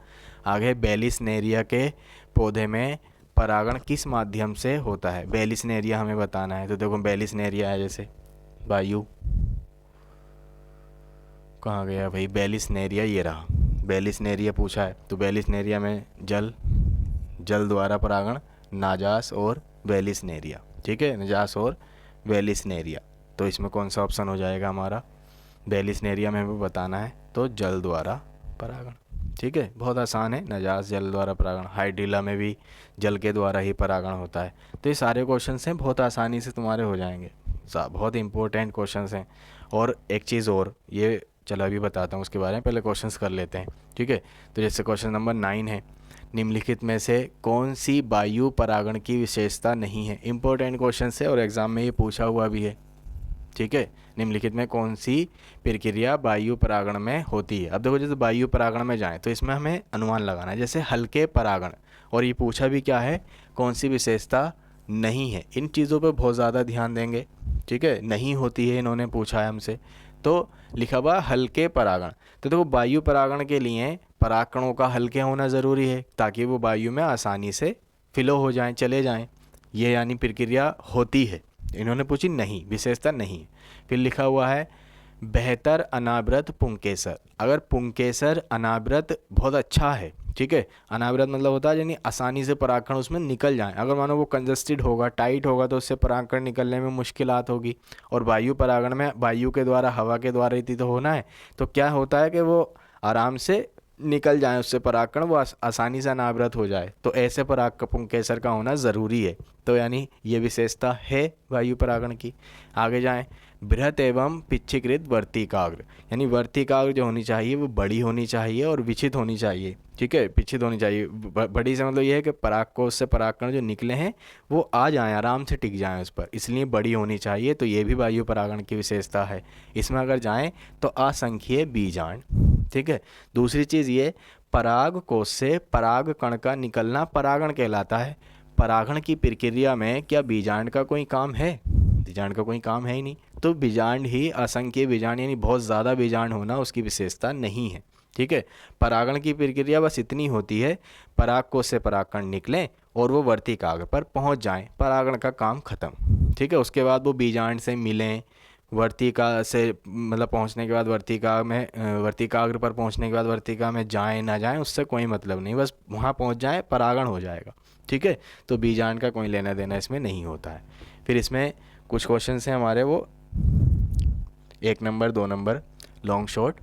आगे बेलिसनेरिया के पौधे में परागण किस माध्यम से होता है, बेलिसनेरिया हमें बताना है। तो देखो बेलिसनेरिया है जैसे वायु, कहाँ गया भाई बेलिसनेरिया, ये रहा बेलिसनेरिया पूछा है, तो बेलिसनेरिया में जल द्वारा परागण, नाजास और बेलिसनेरिया। ठीक है, नाजास और बेलिसनेरिया, तो इसमें कौन सा ऑप्शन हो जाएगा हमारा, बेलिसनेरिया में हमें बताना है, तो जल द्वारा परागण। ठीक है, बहुत आसान है, नजास जल द्वारा परागण, हाइड्रीला में भी जल के द्वारा ही परागण होता है। तो ये सारे क्वेश्चन हैं, बहुत आसानी से तुम्हारे हो जाएंगे, बहुत इंपॉर्टेंट क्वेश्चन हैं। और एक चीज़ और, ये चलो अभी बताता हूँ उसके बारे में, पहले क्वेश्चंस कर लेते हैं। ठीक है, तो जैसे क्वेश्चन नंबर 9 है, निम्नलिखित में से कौन सी वायु परागण की विशेषता नहीं है। इंपॉर्टेंट क्वेश्चन है और एग्जाम में ये पूछा हुआ भी है। ठीक है, निम्नलिखित में कौन सी प्रक्रिया वायु परागण में होती है। अब देखो जैसे वायु परागण में जाएं तो इसमें हमें अनुमान लगाना है, जैसे हल्के परागण, और ये पूछा भी क्या है, कौन सी विशेषता नहीं है। इन चीज़ों पे बहुत ज़्यादा ध्यान देंगे। ठीक है, नहीं होती है इन्होंने पूछा है हमसे, तो लिखा हुआ हल्के परागण। तो देखो वायु परागण के लिए परागकणों का हल्के होना ज़रूरी है, ताकि वो वायु में आसानी से फिलो हो जाएं, चले जाएं, ये यानी प्रक्रिया होती है। इन्होंने पूछी नहीं, विशेषता नहीं। फिर लिखा हुआ है बेहतर अनावृत पुंकेसर। अगर पुंकेसर अनावृत बहुत अच्छा है, ठीक है, अनावृत मतलब होता है यानी आसानी से परागकण उसमें निकल जाए। अगर मानो वो कंजस्टेड होगा, टाइट होगा, तो उससे परागकण निकलने में मुश्किलात होगी। और वायु परागण में वायु के द्वारा, हवा के द्वारा ही तो होना है, तो क्या होता है कि वो आराम से निकल जाए, उससे परागकण वो आसानी से अनावृत हो जाए। तो ऐसे पराग पुंकेसर का होना ज़रूरी है। तो यानी ये विशेषता है वायु परागण की। आगे जाएं, बृहत एवं पिच्छीकृत वर्तिकाग्र, यानी वर्तिकाग्र जो होनी चाहिए वो बड़ी होनी चाहिए और विचित होनी चाहिए, ठीक है, पिच्छित होनी चाहिए। बड़ी से मतलब ये है कि परागकोश से परागकण जो निकले हैं वो आ जाएं, आराम से टिक जाएं उस पर, इसलिए बड़ी होनी चाहिए। तो ये भी वायु परागण की विशेषता है। इसमें अगर जाएं तो असंख्य बीजांड, ठीक है। दूसरी चीज़ ये, पराग कोश से पराग कण का निकलना परागण कहलाता है। परागण की प्रक्रिया में क्या बीजांड का कोई काम है? बीजांड का कोई काम है ही नहीं। तो बीजांड ही, असंख्य बीजांड यानी बहुत ज़्यादा बीजांड होना उसकी विशेषता नहीं है, ठीक है। परागण की प्रक्रिया बस इतनी होती है, पराग कोश से परागकण निकलें और वो वर्तिकाग्र पर पहुंच जाएं, परागण का काम खत्म, ठीक है। उसके बाद वो बीजांड से मिलें, वर्तिका से मतलब पहुंचने के बाद वर्तिकाग्र पर पहुंचने के बाद वर्तिका में जाएं ना जाएं उससे कोई मतलब नहीं, बस वहां पहुंच जाएं, परागण हो जाएगा, ठीक है। तो बीजांड का कोई लेना देना इसमें नहीं होता है। फिर इसमें कुछ क्वेश्चन हैं हमारे, वो 1 नंबर 2 नंबर लॉन्ग शॉर्ट।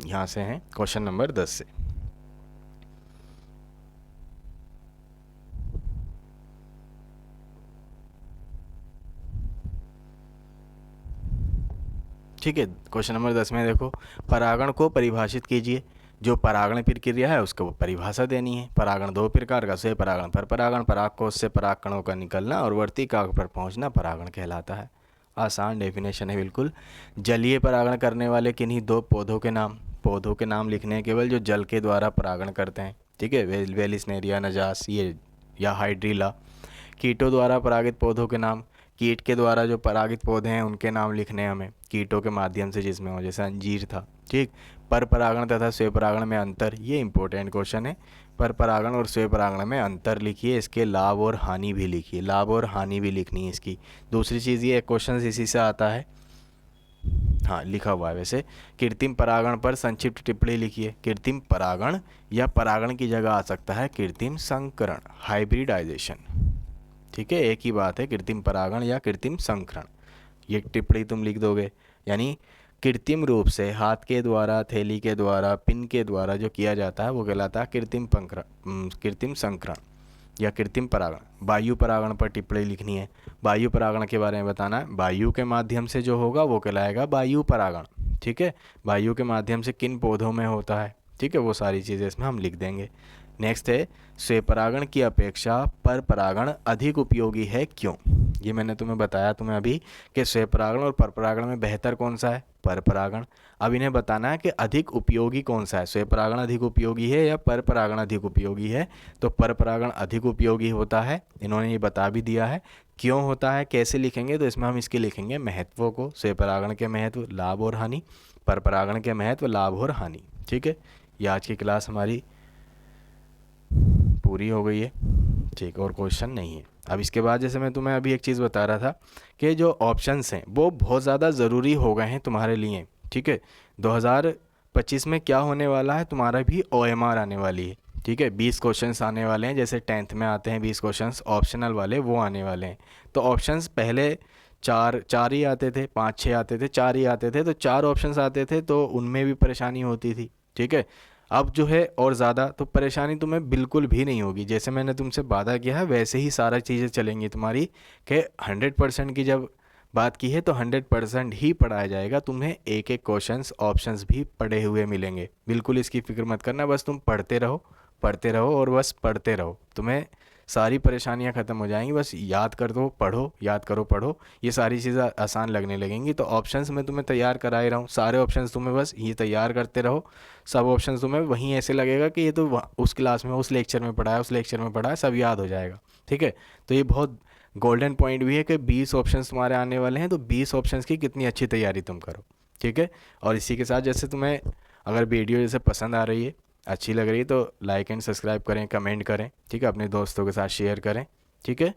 यहाँ से हैं क्वेश्चन नंबर 10 से। ठीक है, क्वेश्चन नंबर 10 में देखो, परागण को परिभाषित कीजिए। जो परागण प्रक्रिया है उसको परिभाषा देनी है। परागण 2 प्रकार का, स्वयं परागण, पर परागण, परागकोश से परागकणों का निकलना और वर्तिकाग्र पर पहुंचना परागण कहलाता है। आसान डेफिनेशन है बिल्कुल। जलीय परागण करने वाले किन्हीं 2 पौधों के नाम लिखने हैं केवल, जो जल के द्वारा परागण करते हैं, ठीक है, वेलिस्नेरिया, नजास ये या हाइड्रीला। कीटों द्वारा परागित पौधों के नाम, कीट के द्वारा जो परागित पौधे हैं उनके नाम लिखने हैं हमें, कीटों के माध्यम से जिसमें हो, जैसे अंजीर था, ठीक। पर परागण तथा स्वयं परागण में अंतर, ये इंपॉर्टेंट क्वेश्चन है। पर परागण और स्वयं परागण में अंतर लिखिए, इसके लाभ और हानि भी लिखिए, लाभ और हानि भी लिखनी है इसकी। दूसरी चीज़ ये क्वेश्चन इसी से आता है, हाँ लिखा हुआ है वैसे। कृत्रिम परागण पर संक्षिप्त टिप्पणी लिखिए। कृत्रिम परागण या परागण की जगह आ सकता है कृत्रिम संकरण, हाइब्रिडाइजेशन, ठीक है, एक ही बात है, कृत्रिम परागण या कृत्रिम संकरण। ये टिप्पणी तुम लिख दोगे, यानी कृत्रिम रूप से हाथ के द्वारा, थैली के द्वारा, पिन के द्वारा जो किया जाता है वो कहलाता है कृत्रिम संकरण या कृत्रिम परागण। वायु परागण पर टिप्पणी लिखनी है, वायु परागण के बारे में बताना है। वायु के माध्यम से जो होगा वो कहलाएगा वायु परागण, ठीक है। वायु के माध्यम से किन पौधों में होता है, ठीक है, वो सारी चीज़ें इसमें हम लिख देंगे। नेक्स्ट है, स्वपरागण की अपेक्षा पर परागण अधिक उपयोगी है, क्यों? ये मैंने तुम्हें बताया तुम्हें अभी कि स्वपरागण और पर परागण में बेहतर कौन सा है? पर परागण। अब इन्हें बताना है कि अधिक उपयोगी कौन सा है, स्वपरागण अधिक उपयोगी है या पर परागण अधिक उपयोगी है। तो पर परागण अधिक उपयोगी होता है, इन्होंने ये बता भी दिया है। क्यों होता है, कैसे लिखेंगे, तो इसमें हम इसके लिखेंगे महत्वों को, स्वपरागण के महत्व, लाभ और हानि, पर परागण के महत्व, लाभ और हानि, ठीक है। ये आज की क्लास हमारी पूरी हो गई है, ठीक, और क्वेश्चन नहीं है। अब इसके बाद जैसे मैं तुम्हें अभी एक चीज़ बता रहा था कि जो ऑप्शंस हैं वो बहुत ज़्यादा ज़रूरी हो गए हैं तुम्हारे लिए, ठीक है। 2025 में क्या होने वाला है, तुम्हारा भी OMR आने वाली है, ठीक है। 20 क्वेश्चंस आने वाले हैं, जैसे 10th में आते हैं 20 क्वेश्चंस ऑप्शनल वाले, वो आने वाले हैं। तो ऑप्शंस पहले चार ही आते थे, 5-6 आते थे, 4 ही आते थे, तो 4 ऑप्शंस आते थे तो उनमें भी परेशानी होती थी, ठीक है। अब जो है और ज़्यादा तो परेशानी तुम्हें बिल्कुल भी नहीं होगी, जैसे मैंने तुमसे वादा किया है वैसे ही सारा चीज़ें चलेंगी तुम्हारी, कि 100% की जब बात की है तो 100% ही पढ़ाया जाएगा। तुम्हें एक एक क्वेश्चंस ऑप्शंस भी पढ़े हुए मिलेंगे, बिल्कुल इसकी फिक्र मत करना, बस तुम पढ़ते रहो और बस पढ़ते रहो, तुम्हें सारी परेशानियां ख़त्म हो जाएंगी। बस याद कर दो, पढ़ो, याद करो, पढ़ो, ये सारी चीज़ें आसान लगने लगेंगी। तो ऑप्शंस मैं तुम्हें तैयार करा ही रहा हूँ, सारे ऑप्शंस तुम्हें बस ये तैयार करते रहो। सब ऑप्शंस तुम्हें वहीं ऐसे लगेगा कि ये तो उस क्लास में, उस लेक्चर में पढ़ा है, उस लेक्चर में पढ़ा है, सब याद हो जाएगा, ठीक है। तो ये बहुत गोल्डन पॉइंट भी है कि 20 ऑप्शंस तुम्हारे आने वाले हैं, तो 20 ऑप्शंस की कितनी अच्छी तैयारी तुम करो, ठीक है। और इसी के साथ जैसे तुम्हें अगर वीडियो जैसे पसंद आ रही है अच्छी लग रही है तो लाइक एंड सब्सक्राइब करें, कमेंट करें, ठीक है, अपने दोस्तों के साथ शेयर करें, ठीक है।